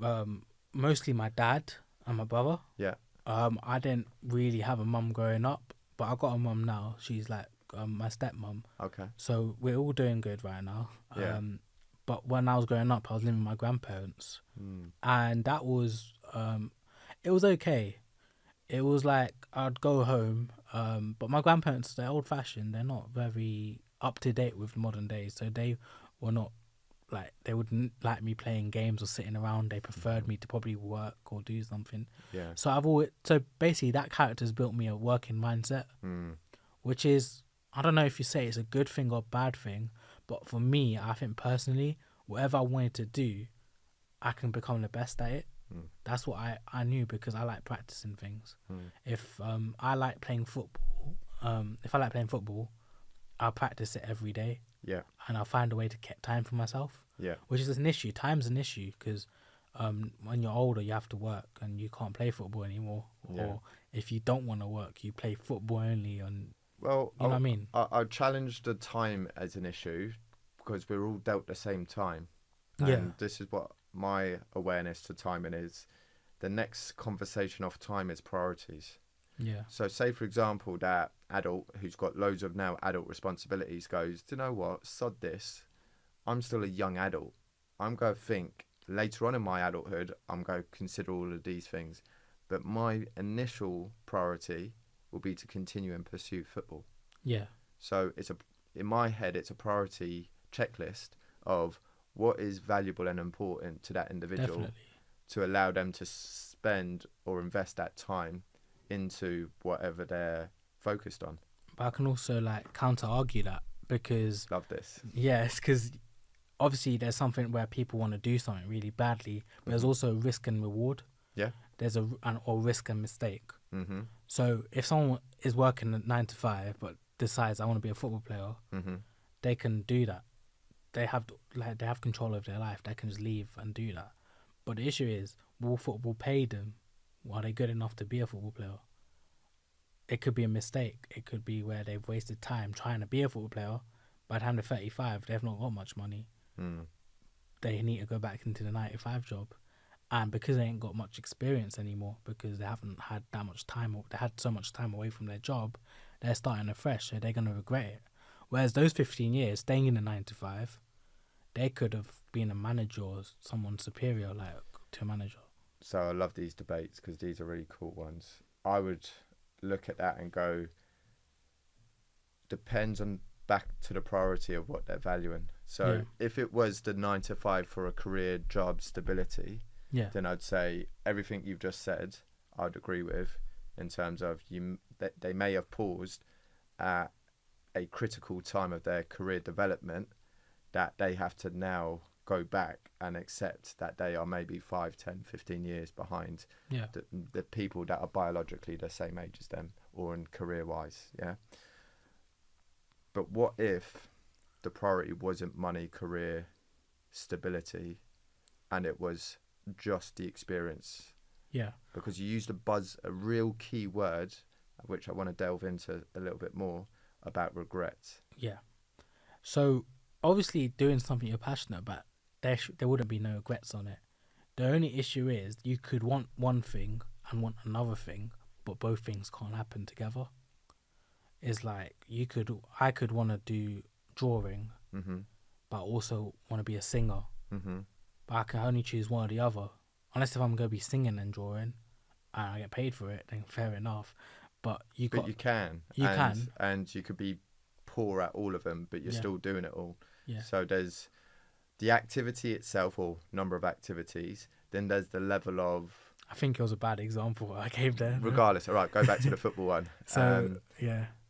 Speaker 1: mostly my dad and my brother.
Speaker 2: Yeah.
Speaker 1: I didn't really have a mum growing up, but I got a mum now. She's like my stepmom.
Speaker 2: Okay.
Speaker 1: So we're all doing good right now.
Speaker 2: Yeah.
Speaker 1: But when I was growing up, I was living with my grandparents, and that was it was okay. It was like I'd go home, but my grandparents, they're old fashioned. They're not very up to date with modern days, so they were not they wouldn't like me playing games or sitting around. They preferred me to probably work or do something.
Speaker 2: Yeah.
Speaker 1: So basically that character's built me a working mindset, which is, I don't know if you say it's a good thing or bad thing, but for me, I think personally, whatever I wanted to do, I can become the best at it. That's what I knew, because I like practicing things. If I like playing football, I'll practice it every day.
Speaker 2: Yeah.
Speaker 1: And I'll find a way to get time for myself.
Speaker 2: Yeah.
Speaker 1: Which is an issue. Time's an issue because when you're older, you have to work and you can't play football anymore.
Speaker 2: Yeah.
Speaker 1: Or if you don't want to work, you play football only.
Speaker 2: Well,
Speaker 1: you know what I mean?
Speaker 2: I challenge the time as an issue because we're all dealt the same time. And
Speaker 1: Yeah.
Speaker 2: this is what my awareness to timing is. The next conversation off time is priorities.
Speaker 1: Yeah.
Speaker 2: So say, for example, that adult who's got loads of now adult responsibilities goes, do you know what? Sod this. I'm still a young adult. I'm going to think later on in my adulthood, I'm going to consider all of these things. but my initial priority will be to continue and pursue football.
Speaker 1: Yeah.
Speaker 2: So in my head, it's a priority checklist of what is valuable and important to that individual.
Speaker 1: Definitely.
Speaker 2: To allow them to spend or invest that time into whatever they're focused on.
Speaker 1: But I can also like counter argue that, because
Speaker 2: Love this.
Speaker 1: yes, because obviously there's something where people want to do something really badly, but there's also risk and reward.
Speaker 2: Yeah.
Speaker 1: There's or risk and mistake.
Speaker 2: Mm-hmm.
Speaker 1: So if someone is working at 9 to 5 but decides I want to be a football player,
Speaker 2: Mm-hmm.
Speaker 1: they can do that. They have control of their life. They can just leave and do that. But the issue is, will football pay them? Are they good enough to be a football player? It could be a mistake. It could be where they've wasted time trying to be a football player. By the time they're 35, they've not got much money.
Speaker 2: Mm.
Speaker 1: They need to go back into the 9 to 5 job. And because they ain't got much experience anymore, because they haven't had that much time, or they had so much time away from their job, they're starting afresh, so they're going to regret it. Whereas those 15 years, staying in the 9 to 5, they could have been a manager or someone superior, like, to a manager.
Speaker 2: So I love these debates because these are really cool ones. I would look at that and go, depends on back to the priority of what they're valuing. So if it was the 9 to 5 for a career, job, stability, then I'd say everything you've just said, I'd agree with, in terms of they may have paused at a critical time of their career development, that they have to now go back and accept that they are maybe 5, 10, 15 years behind the people that are biologically the same age as them, or in career-wise, But what if the priority wasn't money, career, stability, and it was just the experience?
Speaker 1: Yeah.
Speaker 2: Because you used a real key word, which I want to delve into a little bit more, about regret.
Speaker 1: Yeah. So obviously doing something you're passionate about, there wouldn't be no regrets on it. The only issue is you could want one thing and want another thing, but both things can't happen together. It's like I could want to do drawing, but also want to be a singer. But I can only choose one or the other. Unless if I'm going to be singing and drawing and I get paid for it, then fair enough. But you can.
Speaker 2: And you could be poor at all of them, but you're still doing it all.
Speaker 1: Yeah.
Speaker 2: So there's the activity itself, or number of activities. Then there's the level of...
Speaker 1: I think it was a bad example I gave there.
Speaker 2: Regardless. All right, go back to the football one.
Speaker 1: So,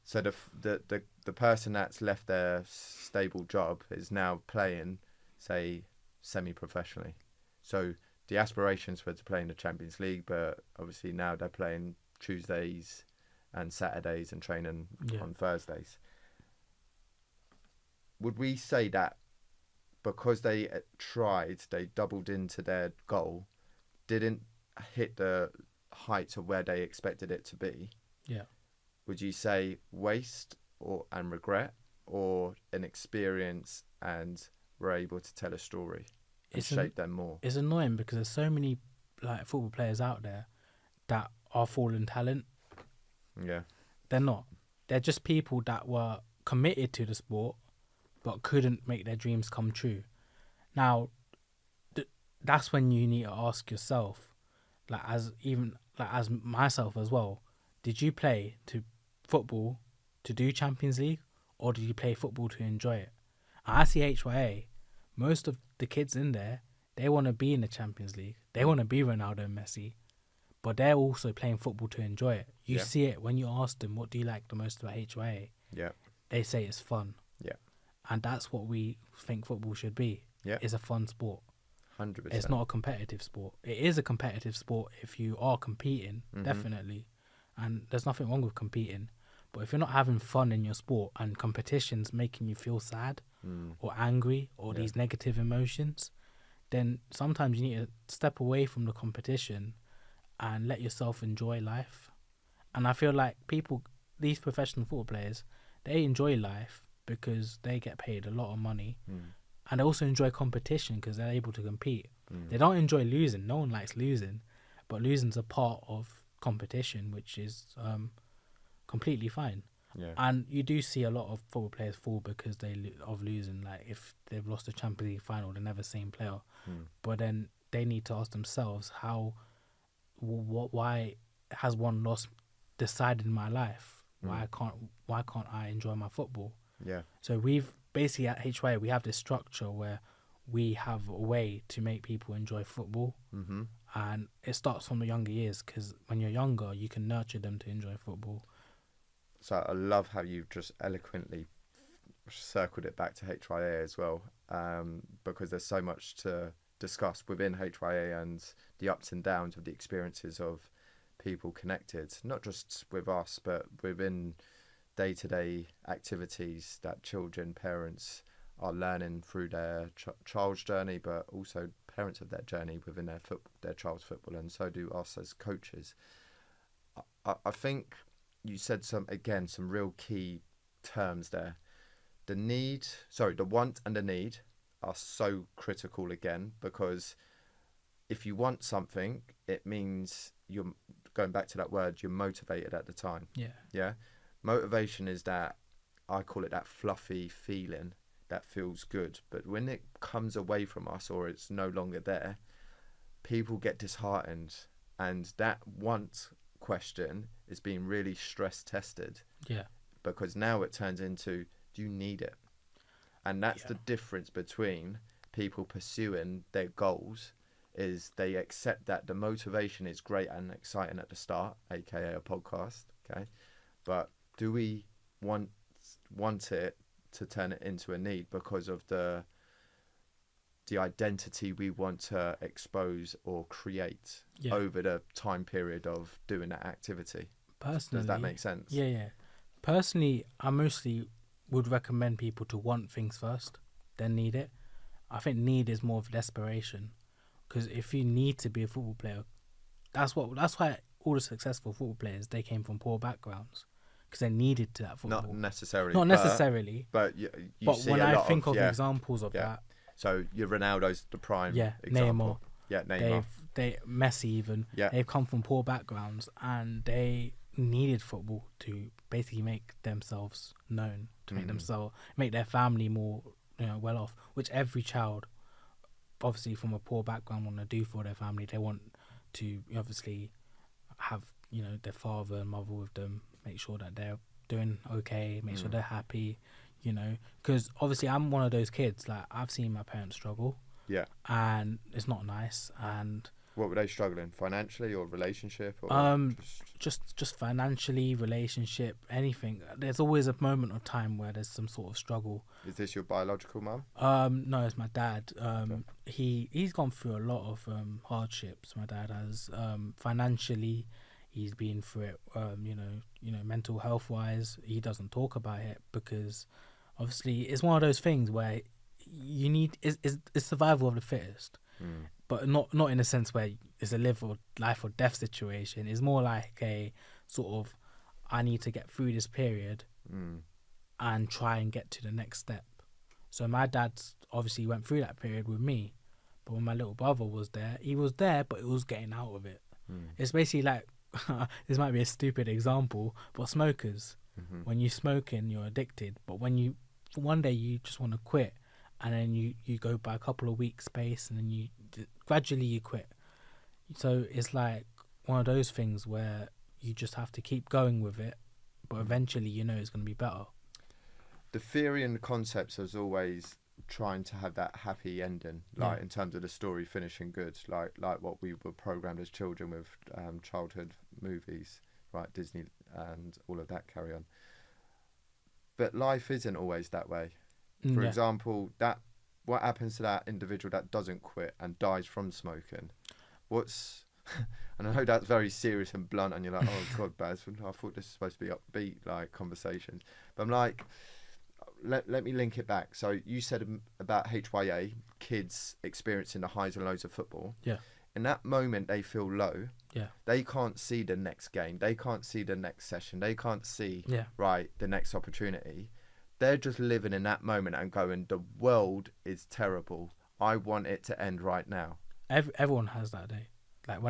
Speaker 2: So the person that's left their stable job is now playing, say, semi-professionally. So the aspirations were to play in the Champions League, but obviously now they're playing Tuesdays and Saturdays and training on Thursdays. Would we say that because they tried, they doubled into their goal, didn't hit the heights of where they expected it to be?
Speaker 1: Yeah.
Speaker 2: Would you say waste and regret, or an experience and were able to tell a story and shape them more?
Speaker 1: It's annoying because there's so many like football players out there that are fallen talent.
Speaker 2: Yeah.
Speaker 1: They're not. They're just people that were committed to the sport but couldn't make their dreams come true. Now, that's when you need to ask yourself, as myself as well, did you play football to do Champions League, or did you play football to enjoy it? And I see HYA, most of the kids in there, they want to be in the Champions League. They want to be Ronaldo and Messi, but they're also playing football to enjoy it. You see it when you ask them, what do you like the most about HYA?
Speaker 2: Yeah.
Speaker 1: They say it's fun.
Speaker 2: Yeah.
Speaker 1: And that's what we think football should be.
Speaker 2: Yeah.
Speaker 1: It's a fun sport.
Speaker 2: 100%.
Speaker 1: It's not a competitive sport. It is a competitive sport if you are competing, definitely. And there's nothing wrong with competing. But if you're not having fun in your sport and competition's making you feel sad or angry or these negative emotions, then sometimes you need to step away from the competition and let yourself enjoy life. And I feel like these professional football players, they enjoy life because they get paid a lot of money. And they also enjoy competition because they're able to compete. They don't enjoy losing. No one likes losing. But losing's a part of competition, which is completely fine.
Speaker 2: Yeah.
Speaker 1: And you do see a lot of football players fall because of losing. Like if they've lost a Champions League final, they're never the same player. But then they need to ask themselves, why has one loss decided my life? Why can't I enjoy my football?
Speaker 2: Yeah.
Speaker 1: So we've basically at HYA we have this structure where we have a way to make people enjoy football, and it starts from the younger years, because when you're younger you can nurture them to enjoy football.
Speaker 2: So I love how you've just eloquently circled it back to HYA as well, because there's so much to discuss within HYA and the ups and downs of the experiences of people connected, not just with us, but within day-to-day activities that children, parents are learning through their child's journey, but also parents of their journey within their child's football, and so do us as coaches. I think you said some real key terms there. The want and the need are so critical again, because if you want something, it means you're going back to that word, you're motivated at the time. Yeah. Motivation is that, I call it that fluffy feeling that feels good, but when it comes away from us or it's no longer there, people get disheartened, and that want question is being really stress tested.
Speaker 1: Yeah.
Speaker 2: Because now it turns into, do you need it? And that's the difference between people pursuing their goals, is they accept that the motivation is great and exciting at the start, aka a podcast, okay? But do we want it to turn it into a need because of the identity we want to expose or create over the time period of doing that activity?
Speaker 1: Personally,
Speaker 2: does that make sense?
Speaker 1: Yeah. Personally, I mostly would recommend people to want things first, then need it. I think need is more of desperation, because if you need to be a football player, that's why all the successful football players, they came from poor backgrounds, because they needed to that football.
Speaker 2: Not necessarily. But you
Speaker 1: but
Speaker 2: see
Speaker 1: when
Speaker 2: a
Speaker 1: I
Speaker 2: lot
Speaker 1: think
Speaker 2: of
Speaker 1: examples of that.
Speaker 2: So your Ronaldo's the prime example. Neymar.
Speaker 1: They Messi even.
Speaker 2: Yeah.
Speaker 1: They've come from poor backgrounds, and they needed football to basically make themselves known, to make their family more well off, which every child, obviously from a poor background, want to do for their family. They want to obviously have their father and mother with them, make sure that they're doing okay, make sure they're happy, because obviously I'm one of those kids, like I've seen my parents struggle, and it's not nice. And
Speaker 2: what were they struggling, financially or relationship, or
Speaker 1: just financially, relationship, anything? There's always a moment of time where there's some sort of struggle.
Speaker 2: Is this your biological mum?
Speaker 1: No, it's my dad. He's gone through a lot of hardships. My dad has, financially, he's been through it. Mental health wise, he doesn't talk about it, because obviously it's one of those things where you need it's survival of the fittest. But not in a sense where it's a life or death situation. It's more like a sort of, I need to get through this period and try and get to the next step. So my dad obviously went through that period with me, but when my little brother was there, he was there, but it was getting out of it. It's basically like, this might be a stupid example, but smokers, when you're smoking, you're addicted, but when one day you just want to quit, and then you go by a couple of weeks space, and then you gradually quit. So it's like one of those things where you just have to keep going with it, but eventually it's going to be better. The
Speaker 2: theory and the concepts is always trying to have that happy ending, like in terms of the story finishing good, like what we were programmed as children with childhood movies, right? Disney and all of that carry on. But life isn't always that way. For example, what happens to that individual that doesn't quit and dies from smoking? And I know that's very serious and blunt, and you're like, oh God, Baz, I thought this was supposed to be upbeat, like, conversations. But I'm like, let me link it back. So you said about HYA, kids experiencing the highs and lows of football.
Speaker 1: Yeah.
Speaker 2: In that moment, they feel low.
Speaker 1: Yeah.
Speaker 2: They can't see the next game. They can't see the next session. They can't see, the next opportunity. They're just living in that moment and going, the world is terrible. I want it to end right now.
Speaker 1: Everyone has that day. Like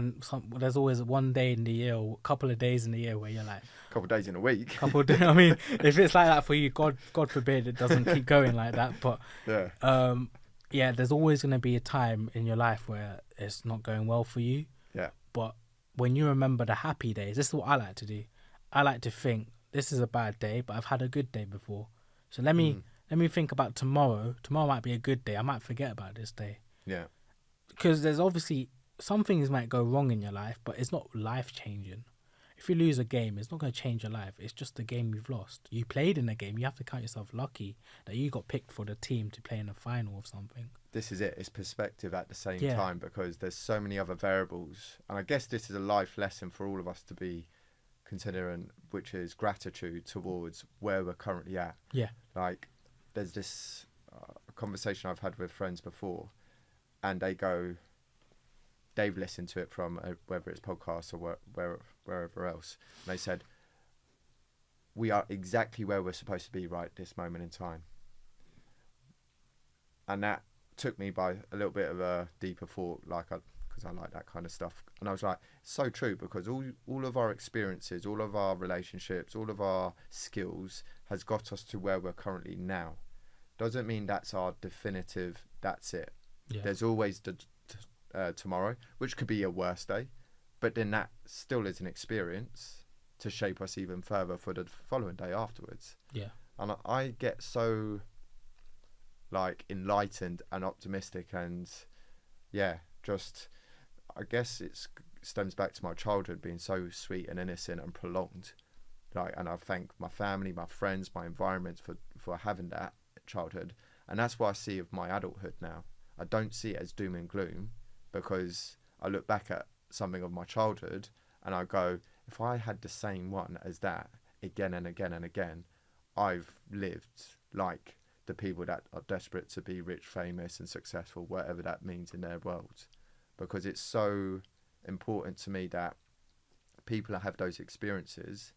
Speaker 1: there's always one day in the year, or a couple of days in the year where you're like,
Speaker 2: a couple of days in a week.
Speaker 1: I mean, if it's like that for you, God forbid it doesn't keep going like that. But there's always going to be a time in your life where it's not going well for you.
Speaker 2: Yeah.
Speaker 1: But when you remember the happy days, this is what I like to do. I like to think this is a bad day, but I've had a good day before. So let me think about tomorrow. Tomorrow might be a good day. I might forget about this day.
Speaker 2: Yeah.
Speaker 1: Because there's obviously some things might go wrong in your life, but it's not life changing. If you lose a game, it's not going to change your life. It's just the game you've lost. You played in a game. You have to count yourself lucky that you got picked for the team to play in a final of something.
Speaker 2: This is it. It's perspective at the same time, because there's so many other variables. And I guess this is a life lesson for all of us to be considering, which is gratitude towards where we're currently at.
Speaker 1: Yeah.
Speaker 2: Like, there's this conversation I've had with friends before, and they've listened to it from whether it's podcasts or wherever else. And they said, we are exactly where we're supposed to be right this moment in time. And that took me by a little bit of a deeper thought, because I like that kind of stuff. And I was like, so true, because all of our experiences, all of our relationships, all of our skills has got us to where we're currently now. Doesn't mean that's our definitive, that's it. Yeah. There's always the tomorrow, which could be a worse day, but then that still is an experience to shape us even further for the following day afterwards. Yeah. And I get so enlightened and optimistic, and just I guess it stems back to my childhood being so sweet and innocent and prolonged. And I thank my family, my friends, my environment for having that childhood. And that's what I see of my adulthood now. I don't see it as doom and gloom, because I look back at something of my childhood and I go, if I had the same one as that again and again and again, I've lived like the people that are desperate to be rich, famous and successful, whatever that means in their world. Because it's so important to me that people have those experiences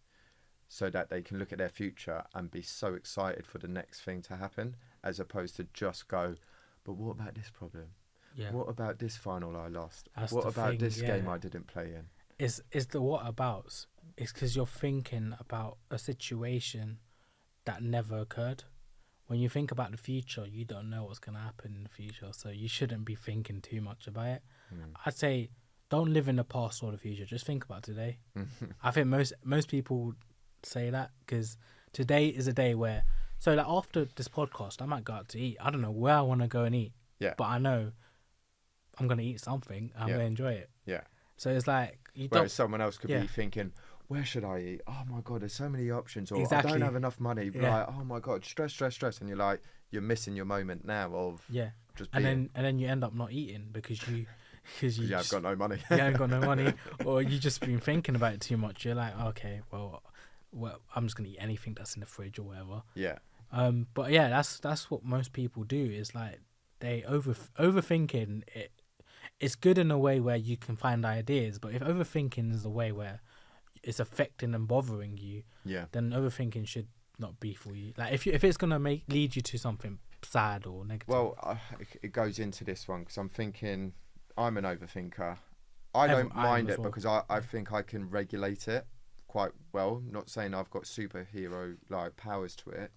Speaker 2: so that they can look at their future and be so excited for the next thing to happen, as opposed to just go, but what about this problem? Yeah. What about this final I lost? What about this game I didn't play in?
Speaker 1: It's the what abouts. It's because you're thinking about a situation that never occurred. When you think about the future, you don't know what's going to happen in the future, so you shouldn't be thinking too much about it. I'd say don't live in the past or the future. Just think about today. I think most people say that because today is a day where, so after this podcast, I might go out to eat. I don't know where I want to go and eat, but I know I'm going to eat something. I'm going to enjoy it. Yeah. So it's like
Speaker 2: whereas someone else could be thinking, where should I eat? Oh my God, there's so many options. Or I don't have enough money. Yeah. Like, oh my God, stress. And you're like, you're missing your moment now of just being. And
Speaker 1: then you end up not eating because you
Speaker 2: have got no money.
Speaker 1: You haven't got no money, or you just been thinking about it too much. You're like, okay, well, I'm just gonna eat anything that's in the fridge or whatever. Yeah. But yeah, that's what most people do. Is like they overthinking it. It's good in a way where you can find ideas, but if overthinking is a way where it's affecting and bothering you, then overthinking should not be for you. Like if it's gonna lead you to something sad or negative.
Speaker 2: Well, it goes into this one because I'm thinking I'm an overthinker. I don't mind it because I think I can regulate it quite well. Not saying I've got superhero like powers to it,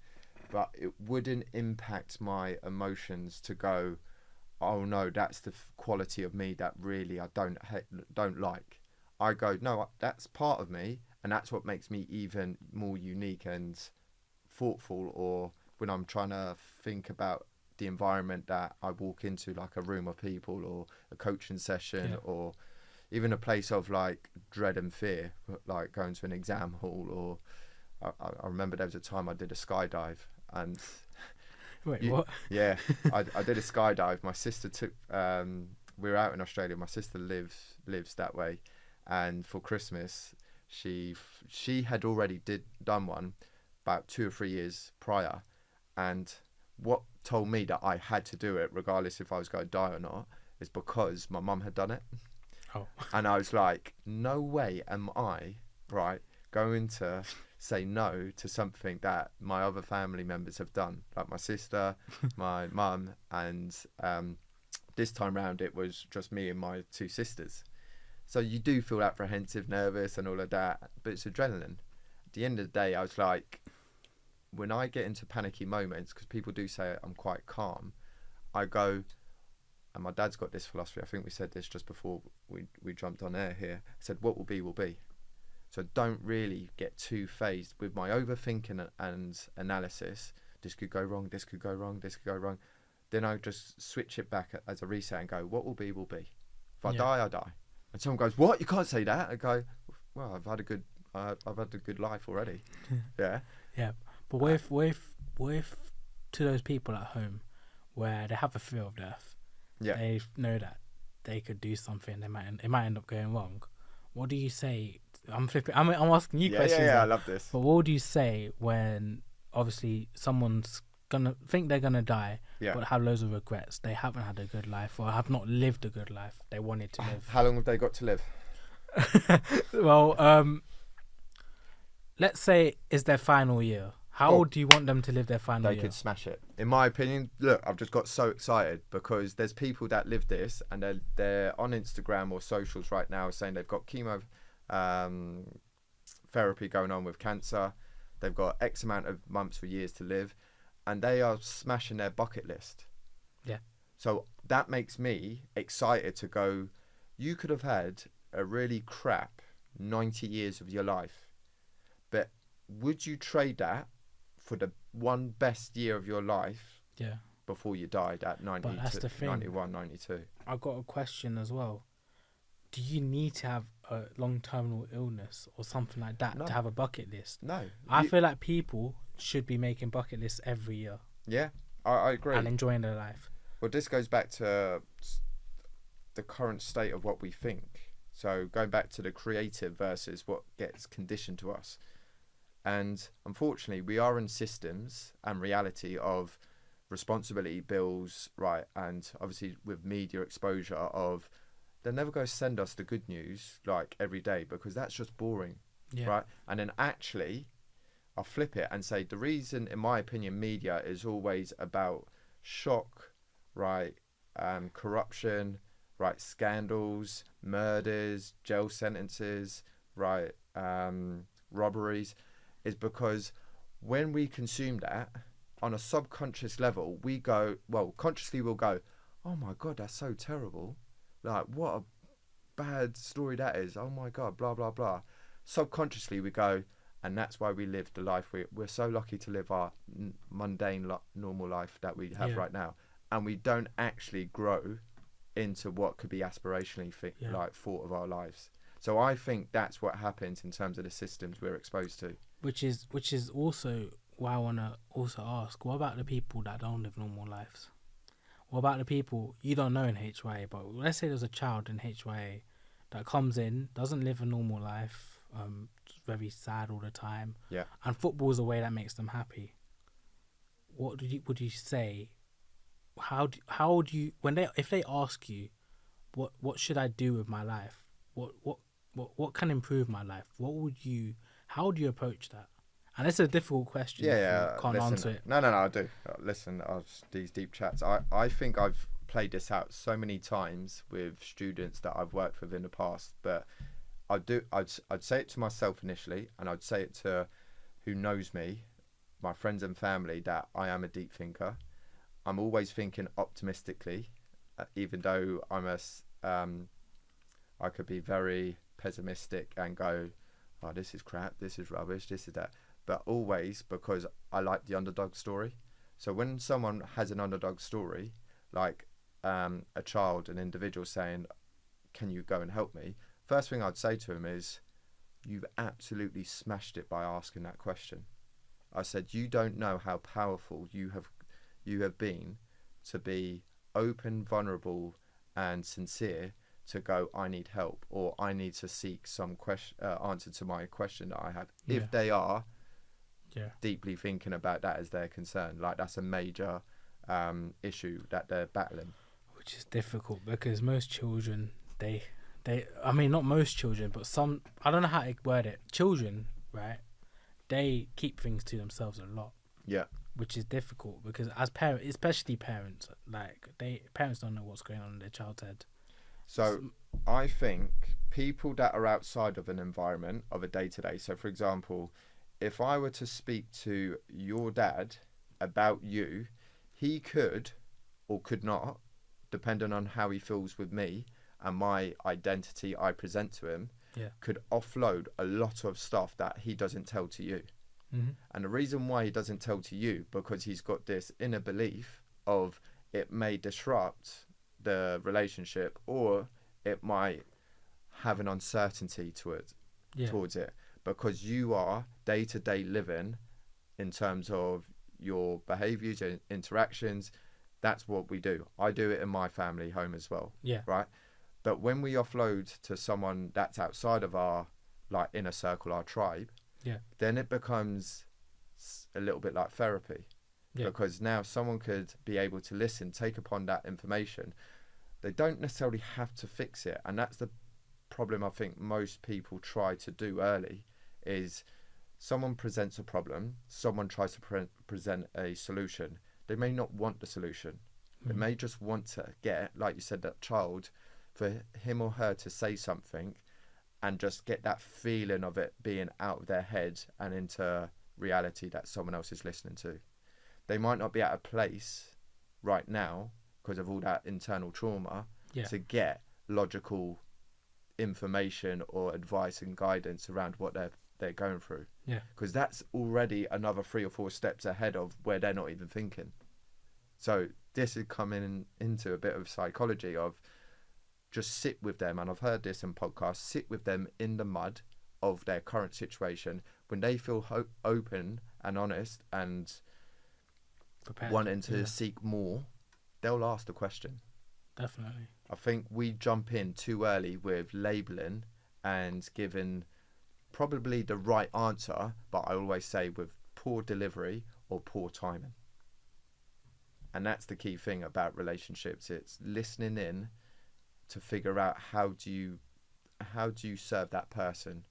Speaker 2: but it wouldn't impact my emotions to go, oh no, that's the quality of me that really I don't like. I go, no, that's part of me, and that's what makes me even more unique and thoughtful. Or when I'm trying to think about the environment that I walk into, like a room of people or a coaching session, or even a place of like dread and fear, like going to an exam hall. Or I remember there was a time I did a skydive and
Speaker 1: wait, what?
Speaker 2: Yeah, I did a skydive. My sister took we were out in Australia. My sister lives that way, and for Christmas she had already done one about 2 or 3 years prior, and what told me that I had to do it regardless if I was going to die or not is because my mum had done it. Oh. And I was like, no way am I going to say no to something that my other family members have done, like my sister, my mum, and this time round it was just me and my 2 sisters. So you do feel apprehensive, nervous and all of that, but it's adrenaline. At the end of the day, I was like, when I get into panicky moments, because people do say I'm quite calm, I go, And my dad's got this philosophy. I think we said this just before we jumped on air here. I said, what will be, will be. So don't really get too phased with my overthinking and analysis. This could go wrong, this could go wrong, this could go wrong. Then I just switch it back as a reset and go, what will be, will be. If I die, I die. And someone goes, what? You can't say that. I go, well, I've had a good life already. Yeah.
Speaker 1: Yeah. But what if to those people at home where they have a fear of death, they know that they could do something, it might end up going wrong. What do you say? I'm asking you questions.
Speaker 2: Yeah, I love this.
Speaker 1: But what do you say when obviously someone's gonna think they're gonna die, but have loads of regrets? They haven't had a good life or have not lived a good life they wanted to live.
Speaker 2: How long have they got to live?
Speaker 1: Well, let's say it's their final year. How do you want them to live their final year?
Speaker 2: They could smash it. In my opinion, look, I've just got so excited because there's people that live this and they're on Instagram or socials right now saying they've got chemo therapy going on with cancer. They've got X amount of months or years to live and they are smashing their bucket list.
Speaker 1: Yeah.
Speaker 2: So that makes me excited to go, you could have had a really crap 90 years of your life, but would you trade that for the one best year of your life before you died at 92,
Speaker 1: but that's the thing.
Speaker 2: 91, 92?
Speaker 1: I've got a question as well. Do you need to have a long terminal illness or something like that to have a bucket list?
Speaker 2: No.
Speaker 1: I feel like people should be making bucket lists every year.
Speaker 2: Yeah, I agree.
Speaker 1: And enjoying their life.
Speaker 2: Well, this goes back to the current state of what we think. So going back to the creative versus what gets conditioned to us. And unfortunately, we are in systems and reality of responsibility, bills, right? And obviously with media exposure of, they're never going to send us the good news like every day because that's just boring, right? And then actually, I'll flip it and say the reason, in my opinion, media is always about shock, right? Corruption, right? Scandals, murders, jail sentences, right? Robberies. Is because when we consume that on a subconscious level, we go, well, consciously we'll go, oh my God, that's so terrible. Like, what a bad story that is. Oh my God, blah, blah, blah. Subconsciously we go, and that's why we live the life. We're so lucky to live our mundane, normal life that we have right now. And we don't actually grow into what could be aspirationally like thought of our lives. So I think that's what happens in terms of the systems we're exposed to.
Speaker 1: Which is also why I want to also ask, what about the people that don't live normal lives? What about the people you don't know in HYA, but let's say there's a child in HYA that comes in, doesn't live a normal life, very sad all the time, and football is a way that makes them happy. What would you say? How do you if they ask you, what should I do with my life? What can improve my life? How do you approach that? And it's a difficult question.
Speaker 2: Yeah,
Speaker 1: can't answer it.
Speaker 2: No, I do. Listen, these deep chats. I think I've played this out so many times with students that I've worked with in the past. But I'd say it to myself initially, and I'd say it to who knows me, my friends and family, that I am a deep thinker. I'm always thinking optimistically, even though I could be very pessimistic and go, oh, this is crap, this is rubbish, this is that. But always because I like the underdog story. So when someone has an underdog story, like a child, an individual saying, can you go and help me? First thing I'd say to him is, you've absolutely smashed it by asking that question. I said, you don't know how powerful you have been to be open, vulnerable and sincere to go, I need help, or I need to seek some answer to my question that I have. If they are deeply thinking about that as their concern, like that's a major issue that they're battling.
Speaker 1: Which is difficult because most children, I mean, not most children, but some, I don't know how to word it. Children, right? They keep things to themselves a lot. Yeah. Which is difficult because as parents, especially parents, like parents don't know what's going on in their child's head.
Speaker 2: So I think people that are outside of an environment of a day-to-day, so for example, if I were to speak to your dad about you, he could or could not depending on how he feels with me and my identity I present to him, could offload a lot of stuff that he doesn't tell to you.
Speaker 1: Mm-hmm.
Speaker 2: And the reason why he doesn't tell to you, because he's got this inner belief of it may disrupt the relationship, or it might have an uncertainty to it, towards it, because you are day-to-day living in terms of your behaviors and interactions. That's what we do. I do it in my family home as well. Right. But when we offload to someone that's outside of our like inner circle, our tribe, then it becomes a little bit like therapy, because now someone could be able to listen, take upon that information. They don't necessarily have to fix it, and that's the problem I think most people try to do early. Is someone presents a problem, someone tries to present a solution. They may not want the solution. They may just want to get, like you said, that child, for him or her to say something and just get that feeling of it being out of their head and into reality that someone else is listening to. They might not be at a place right now because of all that internal trauma to get logical information or advice and guidance around what they're going through. Because that's already another 3 or 4 steps ahead of where they're not even thinking. So this is coming into a bit of psychology of just sit with them, and I've heard this in podcasts, sit with them in the mud of their current situation. When they feel open and honest and prepared, wanting to seek more, they'll ask the question.
Speaker 1: Definitely.
Speaker 2: I think we jump in too early with labelling and giving probably the right answer, but I always say with poor delivery or poor timing. And that's the key thing about relationships. It's listening in to figure out how do you serve that person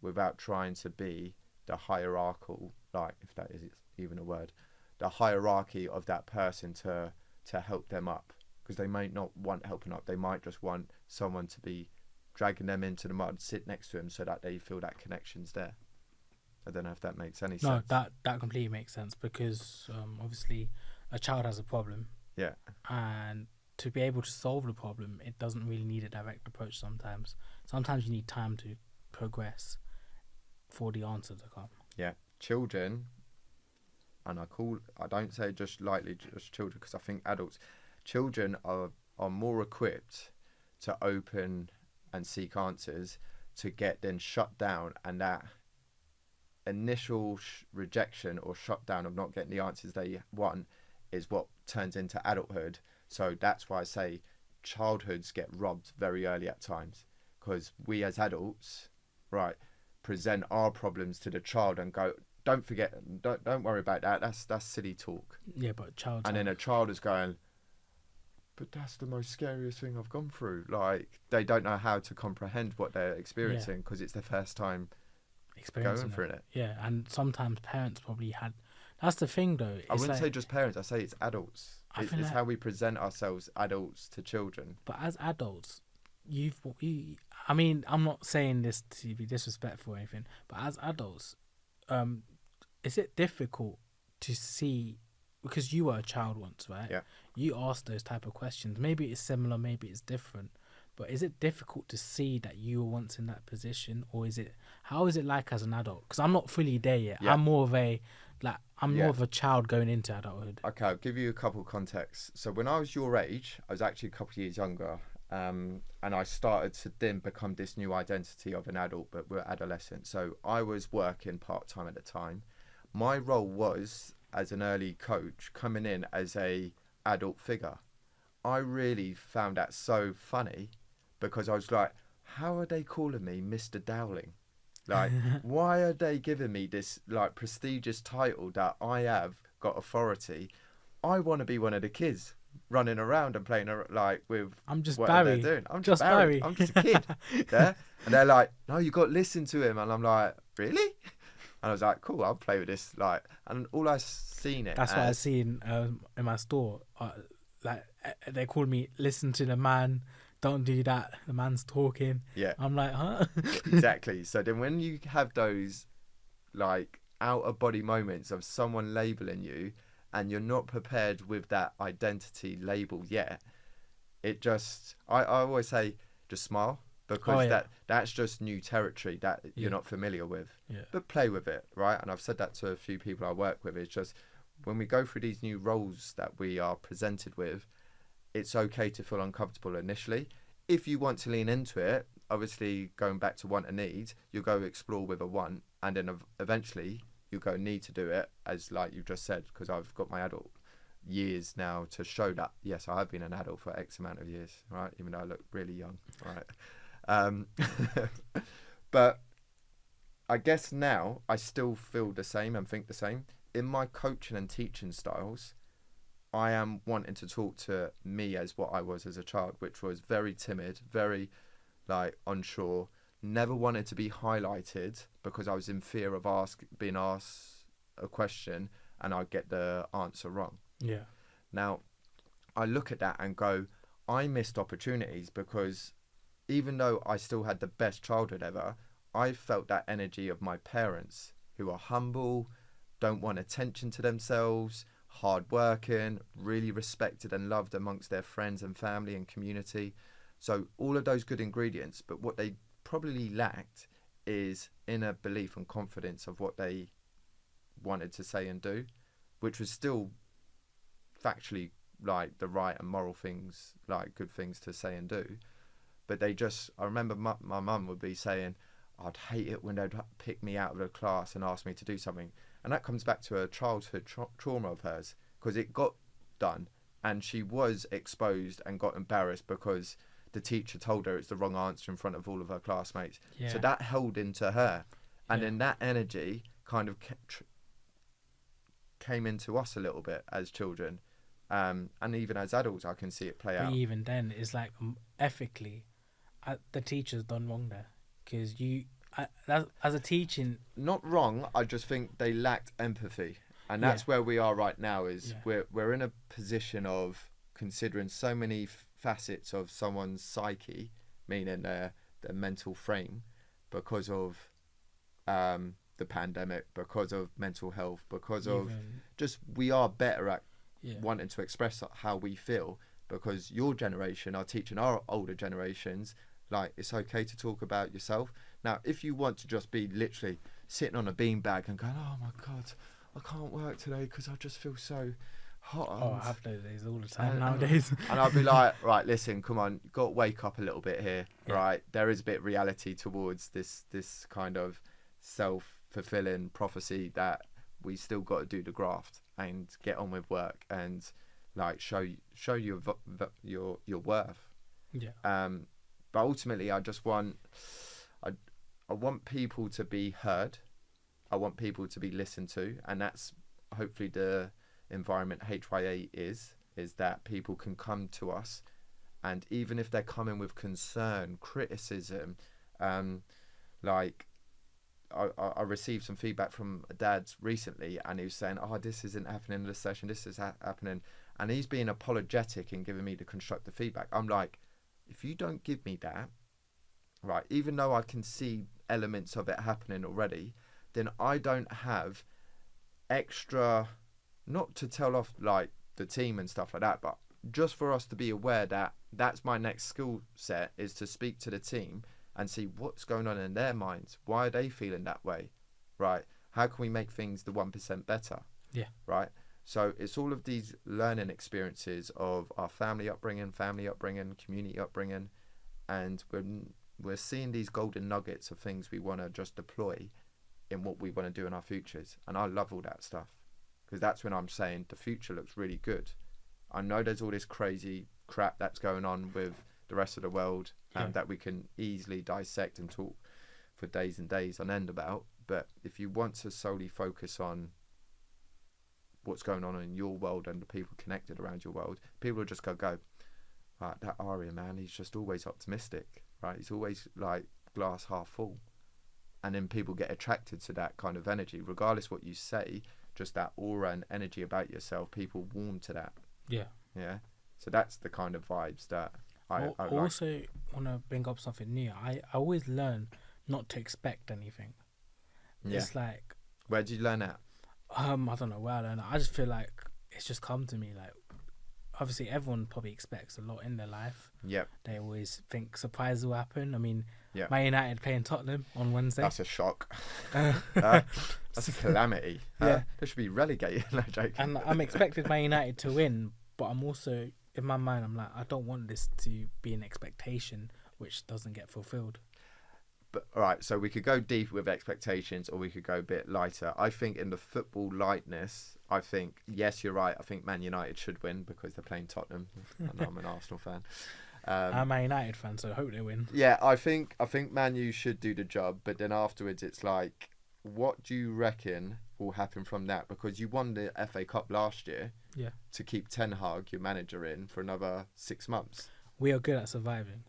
Speaker 2: without trying to be the hierarchical, like, if that is even a word, the hierarchy of that person to help them up, because they might not want helping up. They might just want someone to be dragging them into the mud, sit next to them so that they feel that connection's there. I don't know if that makes any sense.
Speaker 1: No, that completely makes sense, because obviously a child has a problem. And to be able to solve the problem, it doesn't really need a direct approach sometimes. Sometimes you need time to progress for the answer to come.
Speaker 2: Children, and I don't say just lightly just children, because I think children are more equipped to open and seek answers, to get then shut down, and that initial rejection or shut down of not getting the answers they want is what turns into adulthood. So that's why I say childhoods get robbed very early at times, because we as adults, present our problems to the child and go, don't forget, don't worry about that. That's silly talk.
Speaker 1: But child.
Speaker 2: And then a child is going, but that's the most scariest thing I've gone through. Like, they don't know how to comprehend what they're experiencing because it's their first time going through it.
Speaker 1: And sometimes parents probably had. That's the thing, though.
Speaker 2: I wouldn't say just parents. I say it's adults. It's how we present ourselves, adults to children.
Speaker 1: But as adults, I mean, I'm not saying this to be disrespectful or anything, but as adults, is it difficult to see, because you were a child once, right? You asked those type of questions. Maybe it's similar, maybe it's different, but is it difficult to see that you were once in that position, or how is it like as an adult? Because I'm not fully there yet. I'm more of a child going into adulthood.
Speaker 2: Okay, I'll give you a couple of contexts. So when I was your age, I was actually a couple of years younger, and I started to then become this new identity of an adult, but we're adolescent. So I was working part-time at the time. My role was, as an early coach, coming in as a adult figure. I really found that so funny, because I was like, how are they calling me Mr. Dowling? Like, why are they giving me this like prestigious title that I have got authority? I want to be one of the kids running around and playing like with
Speaker 1: I'm just
Speaker 2: what
Speaker 1: Barry.
Speaker 2: They're doing. I'm just Barry. I'm just a kid. And they're like, no, you got to listen to him. And I'm like, really? And I was like, cool, I'll play with this. Like, and all I've seen it.
Speaker 1: That's what I see in my store. Like, they call me, listen to the man. Don't do that. The man's talking. I'm like, huh?
Speaker 2: Exactly. So then when you have those like out of body moments of someone labeling you, and you're not prepared with that identity label yet, I always say just smile, because
Speaker 1: yeah.
Speaker 2: that's just new territory that you're not familiar with.
Speaker 1: Yeah.
Speaker 2: But play with it, right? And I've said that to a few people I work with. It's just when we go through these new roles that we are presented with, it's okay to feel uncomfortable initially. If you want to lean into it, obviously going back to want and need, you go explore with a want, and then eventually you go need to do it, as like you just said, because I've got my adult years now to show that yes, I have been an adult for X amount of years, right? Even though I look really young, right? But I guess now I still feel the same and think the same. In my coaching and teaching styles, I am wanting to talk to me as what I was as a child, which was very timid, very like unsure, never wanted to be highlighted because I was in fear of being asked a question and I'd get the answer wrong.
Speaker 1: Yeah.
Speaker 2: Now, I look at that and go, I missed opportunities because even though I still had the best childhood ever, I felt that energy of my parents who are humble, don't want attention to themselves, hardworking, really respected and loved amongst their friends and family and community. So all of those good ingredients, but what they probably lacked is inner belief and confidence of what they wanted to say and do, which was still factually like the right and moral things, like good things to say and do. But they just, I remember my mum would be saying, I'd hate it when they'd pick me out of the class and ask me to do something. And that comes back to a childhood trauma of hers, because it got done and she was exposed and got embarrassed because the teacher told her it's the wrong answer in front of all of her classmates.
Speaker 1: Yeah.
Speaker 2: So that held into her. And then that energy kind of came into us a little bit as children. And even as adults, I can see it play out.
Speaker 1: Even then, it's like ethically, the teacher's done wrong there. Because as a teaching...
Speaker 2: Not wrong, I just think they lacked empathy. And that's where we are right now, is we're in a position of considering so many facets of someone's psyche, meaning their mental frame, because of the pandemic, because of mental health, because of just we are better at wanting to express how we feel, because your generation are teaching our older generations like it's okay to talk about yourself. Now, if you want to just be literally sitting on a beanbag and going, oh my God, I can't work today because I just feel so hot.
Speaker 1: Oh, I have those days all the time nowadays.
Speaker 2: And I'll be like, right, listen, come on, you've got to wake up a little bit here, right? There is a bit of reality towards this kind of self-fulfilling prophecy that we still got to do the graft and get on with work and like show your worth.
Speaker 1: Yeah.
Speaker 2: But ultimately, I just want I want people to be heard. I want people to be listened to, and that's hopefully the environment HYA is that people can come to us, and even if they're coming with concern, criticism, like I received some feedback from a dad recently, and he was saying, oh, this isn't happening in this session, this is happening, and he's being apologetic and giving me the constructive feedback. I'm like, if you don't give me that, right, even though I can see elements of it happening already, then I don't have extra, not to tell off like the team and stuff like that, but just for us to be aware that that's my next skill set, is to speak to the team and see what's going on in their minds. Why are they feeling that way, right? How can we make things the 1% better?
Speaker 1: Yeah.
Speaker 2: Right? So it's all of these learning experiences of our family upbringing, community upbringing, and we're seeing these golden nuggets of things we want to just deploy in what we want to do in our futures. And I love all that stuff, because that's when I'm saying the future looks really good. I know there's all this crazy crap that's going on with the rest of the world that we can easily dissect and talk for days and days on end about. But if you want to solely focus on what's going on in your world and the people connected around your world, people will just go, right, that Aaryan man, he's just always optimistic, right? He's always like glass half full. And then people get attracted to that kind of energy, regardless what you say, just that aura and energy about yourself, people warm to that.
Speaker 1: Yeah.
Speaker 2: Yeah. So that's the kind of vibes that I
Speaker 1: also
Speaker 2: like.
Speaker 1: Want to bring up something new. I always learn not to expect anything.
Speaker 2: Yeah.
Speaker 1: It's like,
Speaker 2: where did you learn that?
Speaker 1: I don't know where I learned it. I just feel like it's just come to me. Like, obviously everyone probably expects a lot in their life.
Speaker 2: Yep.
Speaker 1: They always think surprises will happen. I mean,
Speaker 2: Yeah.
Speaker 1: Man United playing Tottenham on Wednesday.
Speaker 2: That's a shock. That's a calamity.
Speaker 1: Yeah.
Speaker 2: They should be relegated. No joke.
Speaker 1: And I'm expecting Man United to win, but I'm also, in my mind, I'm like, I don't want this to be an expectation which doesn't get fulfilled.
Speaker 2: But all right, so we could go deep with expectations, or we could go a bit lighter. I think in the football lightness, I think, yes, you're right. I think Man United should win because they're playing Tottenham. And I'm an Arsenal fan.
Speaker 1: I'm a Man United fan, so I hope they win.
Speaker 2: Yeah, I think Man U should do the job, but then afterwards it's like, what do you reckon will happen from that? Because you won the FA Cup last year.
Speaker 1: Yeah.
Speaker 2: To keep Ten Hag, your manager, in for another 6 months.
Speaker 1: We are good at surviving.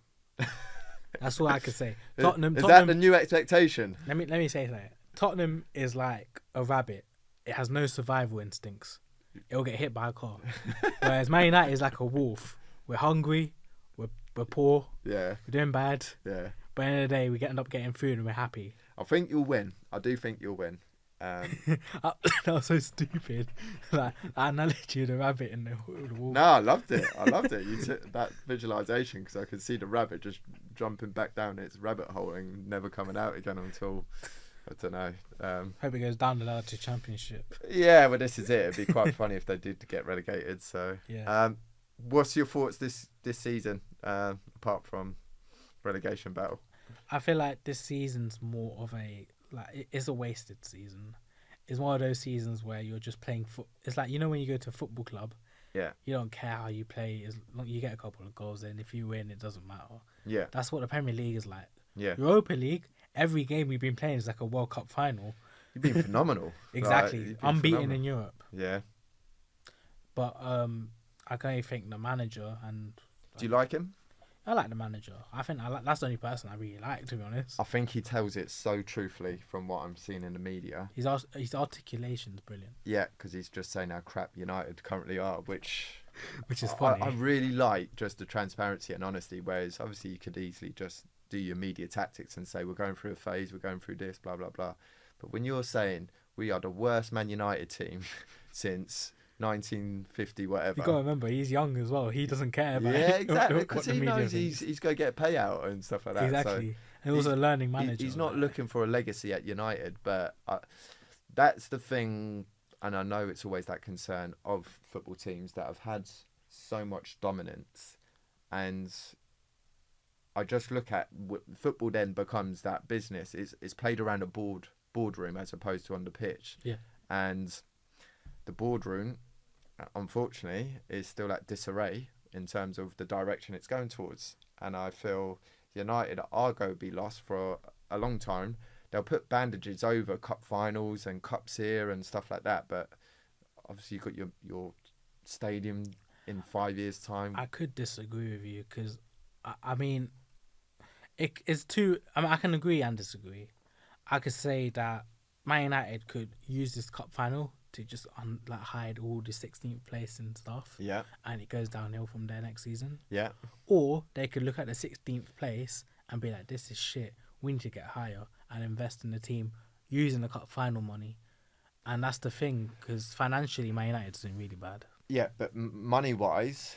Speaker 1: That's what I could say. Tottenham.
Speaker 2: Is that the new expectation?
Speaker 1: Let me say that. Tottenham is like a rabbit. It has no survival instincts. It'll get hit by a car. Whereas Man United is like a wolf. We're hungry. We're poor.
Speaker 2: Yeah.
Speaker 1: We're doing bad.
Speaker 2: Yeah.
Speaker 1: But at the end of the day, we end up getting food and we're happy.
Speaker 2: I think you'll win. I do think you'll win.
Speaker 1: That was so stupid. Like that analogy of the rabbit and the wolf.
Speaker 2: No, I loved it. You took that visualization because I could see the rabbit just jumping back down its rabbit hole and never coming out again until, I don't know.
Speaker 1: Hope it goes down the ladder to Championship.
Speaker 2: Yeah, well, this is it. It'd be quite funny if they did get relegated. So,
Speaker 1: yeah.
Speaker 2: What's your thoughts this season, apart from relegation battle?
Speaker 1: I feel like this season's more of a it's a wasted season. It's one of those seasons where you're just playing It's like, you know, when you go to a football club,
Speaker 2: yeah,
Speaker 1: you don't care how you play as long you get a couple of goals. And if you win, it doesn't matter.
Speaker 2: Yeah,
Speaker 1: that's what the Premier League is like.
Speaker 2: Yeah,
Speaker 1: Europa League. Every game we've been playing is like a World Cup final.
Speaker 2: You've been phenomenal.
Speaker 1: Exactly, unbeaten in Europe.
Speaker 2: Yeah,
Speaker 1: but I can only think the manager and.
Speaker 2: Do you like him?
Speaker 1: I like the manager. I think that's the only person I really like, to be honest.
Speaker 2: I think he tells it so truthfully from what I'm seeing in the media.
Speaker 1: His articulation's brilliant.
Speaker 2: Yeah, because he's just saying how crap United currently are, which
Speaker 1: is funny.
Speaker 2: I really like just the transparency and honesty, whereas obviously you could easily just do your media tactics and say we're going through a phase, we're going through this, blah, blah, blah. But when you're saying we are the worst Man United team since 1950 whatever.
Speaker 1: You got to remember, he's young as well. He doesn't care about
Speaker 2: exactly, because he knows he's going to get a payout and stuff like that.
Speaker 1: Exactly.
Speaker 2: So
Speaker 1: and also a learning manager.
Speaker 2: He's not looking for a legacy at United, but that's the thing, and I know it's always that concern of football teams that have had so much dominance, and I just look at football then becomes that business. It's played around a boardroom as opposed to on the pitch.
Speaker 1: Yeah.
Speaker 2: And the boardroom, unfortunately, is still at disarray in terms of the direction it's going towards. And I feel United are going to be lost for a long time. They'll put bandages over cup finals and cups here and stuff like that. But obviously you've got your stadium in 5 years' time.
Speaker 1: I could disagree with you because, I mean, it's two... I mean, I can agree and disagree. I could say that Man United could use this cup final to just hide all the 16th place and stuff.
Speaker 2: Yeah.
Speaker 1: And it goes downhill from there next season.
Speaker 2: Yeah.
Speaker 1: Or they could look at the 16th place and be like, this is shit. We need to get higher and invest in the team using the cup final money. And that's the thing, because financially, Man United's doing really bad.
Speaker 2: Yeah, but money-wise,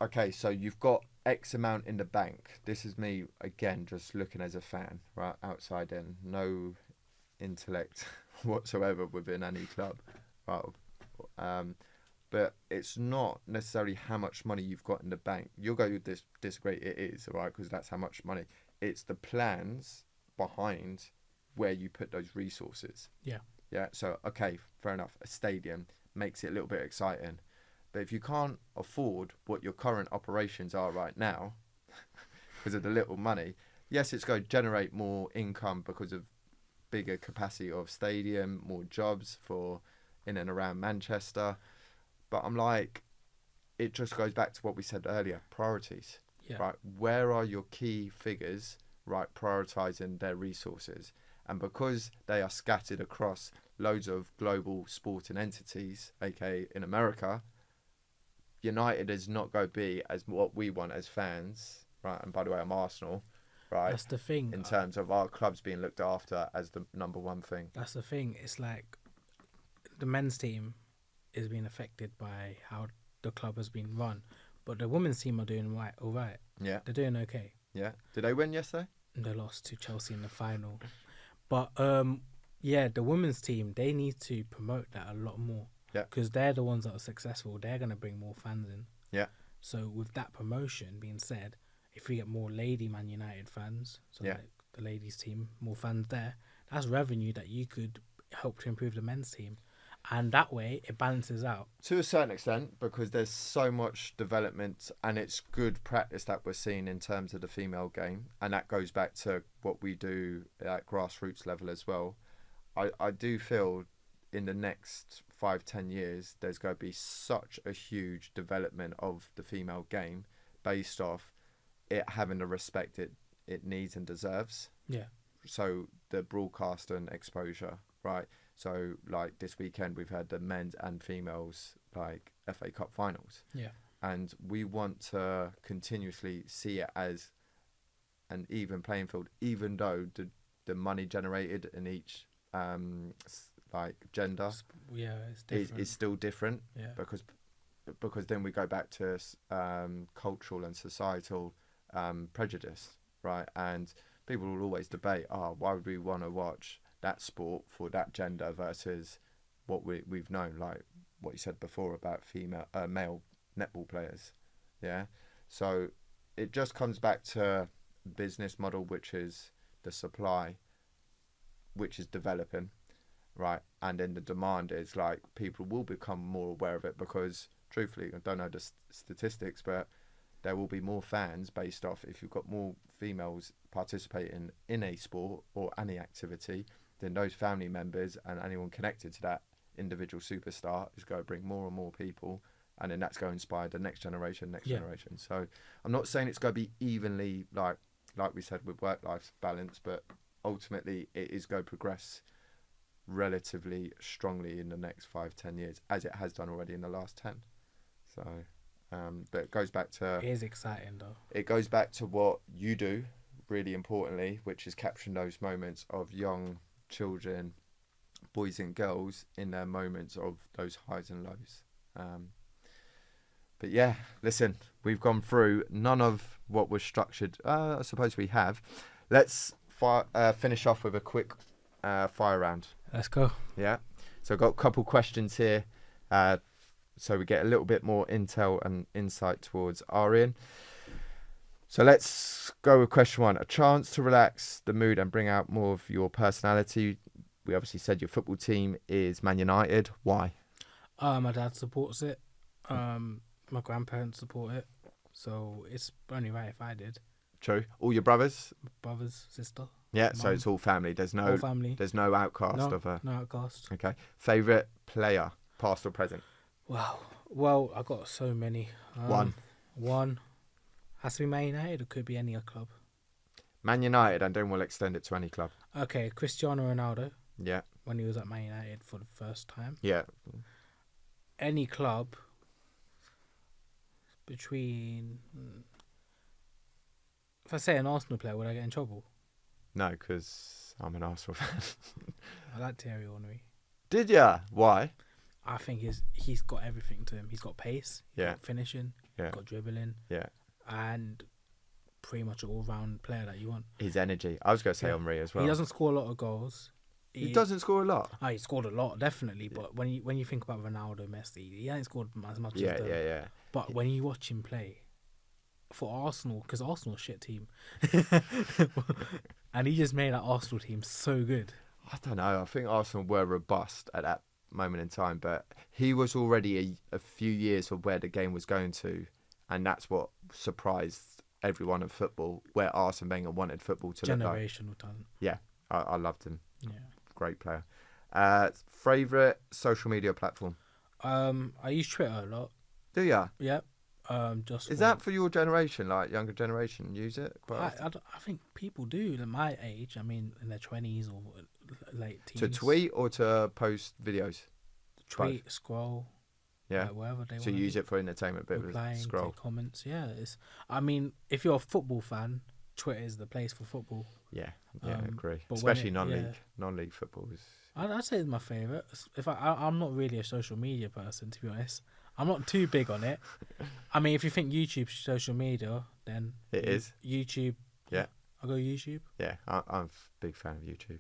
Speaker 2: okay, so you've got X amount in the bank. This is me, again, just looking as a fan, right, outside in. No intellect whatsoever within any club. Right? But it's not necessarily how much money you've got in the bank. You'll go with disagree, it is, right, because that's how much money. It's the plans behind where you put those resources.
Speaker 1: Yeah.
Speaker 2: Yeah, so, okay, fair enough. A stadium makes it a little bit exciting. But if you can't afford what your current operations are right now, because of the little money, yes, it's going to generate more income because of bigger capacity of stadium, more jobs for in and around Manchester. But I'm like, it just goes back to what we said earlier, priorities.
Speaker 1: Yeah.
Speaker 2: Right? Where are your key figures, right, prioritising their resources? And because they are scattered across loads of global sporting entities, aka in America, United is not going to be as what we want as fans, right? And by the way, I'm Arsenal, right?
Speaker 1: That's the thing.
Speaker 2: In terms of our clubs being looked after as the number one thing.
Speaker 1: That's the thing. It's like the men's team is being affected by how the club has been run. But the women's team are doing all right.
Speaker 2: Yeah.
Speaker 1: They're doing okay.
Speaker 2: Yeah. Did they win yesterday?
Speaker 1: They lost to Chelsea in the final. But yeah, the women's team, they need to promote that a lot more.
Speaker 2: Yeah.
Speaker 1: Because they're the ones that are successful. They're going to bring more fans in.
Speaker 2: Yeah.
Speaker 1: So with that promotion being said, if we get more lady Man United fans, so like the ladies team, more fans there, that's revenue that you could help to improve the men's team. And that way, it balances out.
Speaker 2: To a certain extent, because there's so much development and it's good practice that we're seeing in terms of the female game. And that goes back to what we do at grassroots level as well. I do feel in the next 5-10 years, there's going to be such a huge development of the female game based off it having the respect it needs and deserves.
Speaker 1: Yeah.
Speaker 2: So the broadcast and exposure, right? So like this weekend we've had the men's and females like FA Cup finals.
Speaker 1: Yeah.
Speaker 2: And we want to continuously see it as an even playing field, even though the money generated in each like gender
Speaker 1: it's different.
Speaker 2: is still different.
Speaker 1: Yeah.
Speaker 2: Because then we go back to cultural and societal prejudice, right? And people will always debate, why would we want to watch that sport for that gender versus what we've known, like what you said before about male netball players. Yeah. So it just comes back to business model, which is the supply, which is developing, right? And then the demand is like people will become more aware of it because truthfully, I don't know the statistics, but there will be more fans based off if you've got more females participating in a sport or any activity, then those family members and anyone connected to that individual superstar is going to bring more and more people, and then that's going to inspire the next generation. So I'm not saying it's going to be evenly like we said with work-life balance, but ultimately it is going to progress relatively strongly in the next 5-10 years as it has done already in the last 10. So but it goes back to...
Speaker 1: It is exciting though.
Speaker 2: It goes back to what you do really importantly, which is capturing those moments of young children, boys and girls in their moments of those highs and lows. But yeah, listen, we've gone through none of what was structured. I suppose we have. Let's finish off with a quick fire round.
Speaker 1: Let's go.
Speaker 2: Yeah. So I've got a couple questions here. So we get a little bit more intel and insight towards Aaryan. So let's go with question one. A chance to relax the mood and bring out more of your personality. We obviously said your football team is Man United. Why?
Speaker 1: My dad supports it. My grandparents support it. So it's only right if I did.
Speaker 2: True. All your brothers?
Speaker 1: Brothers, sister.
Speaker 2: Yeah,
Speaker 1: mum.
Speaker 2: so it's all family. There's no
Speaker 1: All family.
Speaker 2: There's no outcast of a...
Speaker 1: No outcast.
Speaker 2: Okay. Favourite player, past or present?
Speaker 1: Wow. Well, I got so many. One. Has to be Man United or could be any other club?
Speaker 2: Man United, and then we'll extend it to any club.
Speaker 1: Okay, Cristiano Ronaldo.
Speaker 2: Yeah.
Speaker 1: When he was at Man United for the first time.
Speaker 2: Yeah.
Speaker 1: Any club between... If I say an Arsenal player, would I get in trouble?
Speaker 2: No, because I'm an Arsenal fan.
Speaker 1: I like Thierry Henry.
Speaker 2: Did ya? Why?
Speaker 1: I think he's got everything to him. He's got pace. He's got finishing.
Speaker 2: Yeah.
Speaker 1: He's got dribbling.
Speaker 2: Yeah.
Speaker 1: And pretty much an all-round player that you want.
Speaker 2: His energy. I was going to say Henry as well.
Speaker 1: He doesn't score a lot of goals.
Speaker 2: He doesn't score a lot.
Speaker 1: He scored a lot, definitely. But when you think about Ronaldo, Messi, he ain't scored as much as them.
Speaker 2: Yeah.
Speaker 1: But when you watch him play for Arsenal, because Arsenal's a shit team, and he just made that Arsenal team so good.
Speaker 2: I don't know. I think Arsenal were robust at that moment in time, but he was already a few years of where the game was going to, and that's what surprised everyone in football, where Arsene Wenger wanted football to look like.
Speaker 1: Generational talent.
Speaker 2: Yeah, I loved him.
Speaker 1: Yeah.
Speaker 2: Great player. Favourite social media platform?
Speaker 1: I use Twitter a lot.
Speaker 2: Do ya?
Speaker 1: Yeah. Just
Speaker 2: Is that for your generation, like younger generation, use it?
Speaker 1: I think people do at my age. I mean, in their 20s or late teens.
Speaker 2: To tweet or to post videos?
Speaker 1: Tweet, scroll.
Speaker 2: Yeah.
Speaker 1: Wherever they want.
Speaker 2: So you use it for entertainment, bit of a scroll.
Speaker 1: Take comments. Yeah. I mean, if you're a football fan, Twitter is the place for football.
Speaker 2: Yeah, I agree.
Speaker 1: But
Speaker 2: Especially non-league football is...
Speaker 1: I'd say it's my favourite. I'm not really a social media person, to be honest. I'm not too big on it. I mean, if you think YouTube's social media, then
Speaker 2: It is.
Speaker 1: YouTube.
Speaker 2: Yeah.
Speaker 1: I'll go YouTube.
Speaker 2: Yeah, I'm a big fan of YouTube.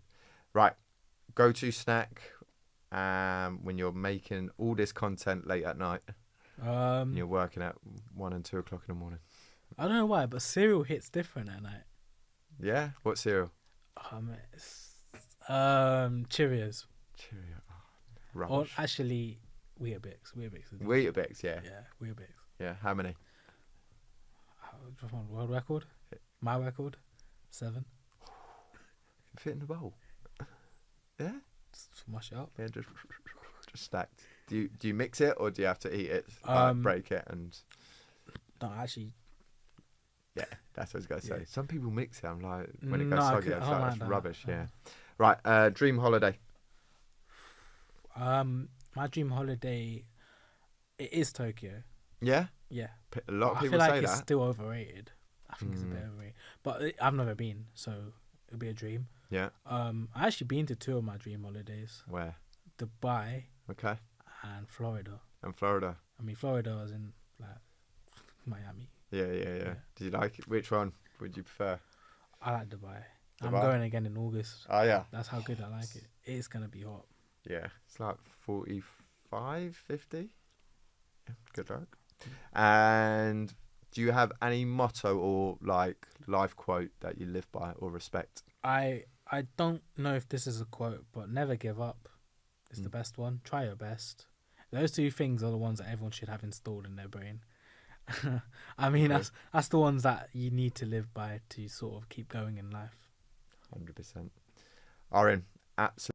Speaker 2: Right, go-to snack when you're making all this content late at night and you're working at 1 and 2 o'clock in the morning.
Speaker 1: I don't know why, but cereal hits different at night.
Speaker 2: Yeah? What cereal?
Speaker 1: Cheerios.
Speaker 2: Cheerio. Oh,
Speaker 1: Or
Speaker 2: rubbish.
Speaker 1: actually, Weetabix.
Speaker 2: Weetabix, yeah.
Speaker 1: Yeah, Weetabix.
Speaker 2: Yeah, how many?
Speaker 1: World record? My record? 7.
Speaker 2: Fit in the bowl. Yeah?
Speaker 1: Just mash it up.
Speaker 2: Yeah, just stacked. Do you mix it or do you have to eat it? Break it and...
Speaker 1: No, actually...
Speaker 2: Yeah, that's what I was going to say.
Speaker 1: Yeah.
Speaker 2: Some people mix it. I'm like, when it
Speaker 1: No,
Speaker 2: goes
Speaker 1: I
Speaker 2: soggy,
Speaker 1: could-
Speaker 2: it's
Speaker 1: I
Speaker 2: like,
Speaker 1: don't
Speaker 2: that's
Speaker 1: like that.
Speaker 2: rubbish, yeah. Right, dream holiday.
Speaker 1: My dream holiday, it is Tokyo.
Speaker 2: Yeah?
Speaker 1: Yeah.
Speaker 2: A lot of
Speaker 1: I
Speaker 2: people
Speaker 1: feel
Speaker 2: say
Speaker 1: like it's
Speaker 2: that.
Speaker 1: still overrated. I think it's a bit overrated. But I've never been, so it'll be a dream.
Speaker 2: Yeah.
Speaker 1: I actually been to 2 of my dream holidays.
Speaker 2: Where?
Speaker 1: Dubai
Speaker 2: Okay.
Speaker 1: and Florida.
Speaker 2: And Florida.
Speaker 1: I mean, Florida was in, like, Miami.
Speaker 2: Yeah. Did you like it? Which one would you prefer?
Speaker 1: I like Dubai. I'm
Speaker 2: Dubai?
Speaker 1: going again in August.
Speaker 2: Oh, yeah.
Speaker 1: That's how good I like it. It's going to be hot.
Speaker 2: Yeah. It's like 45, 50. Yeah, good luck. And do you have any motto or like life quote that you live by or respect?
Speaker 1: I don't know if this is a quote, but never give up is the best one. Try your best. Those 2 things are the ones that everyone should have installed in their brain. I mean, that's the ones that you need to live by to sort of keep going in life.
Speaker 2: 100%. Aaryan, absolutely.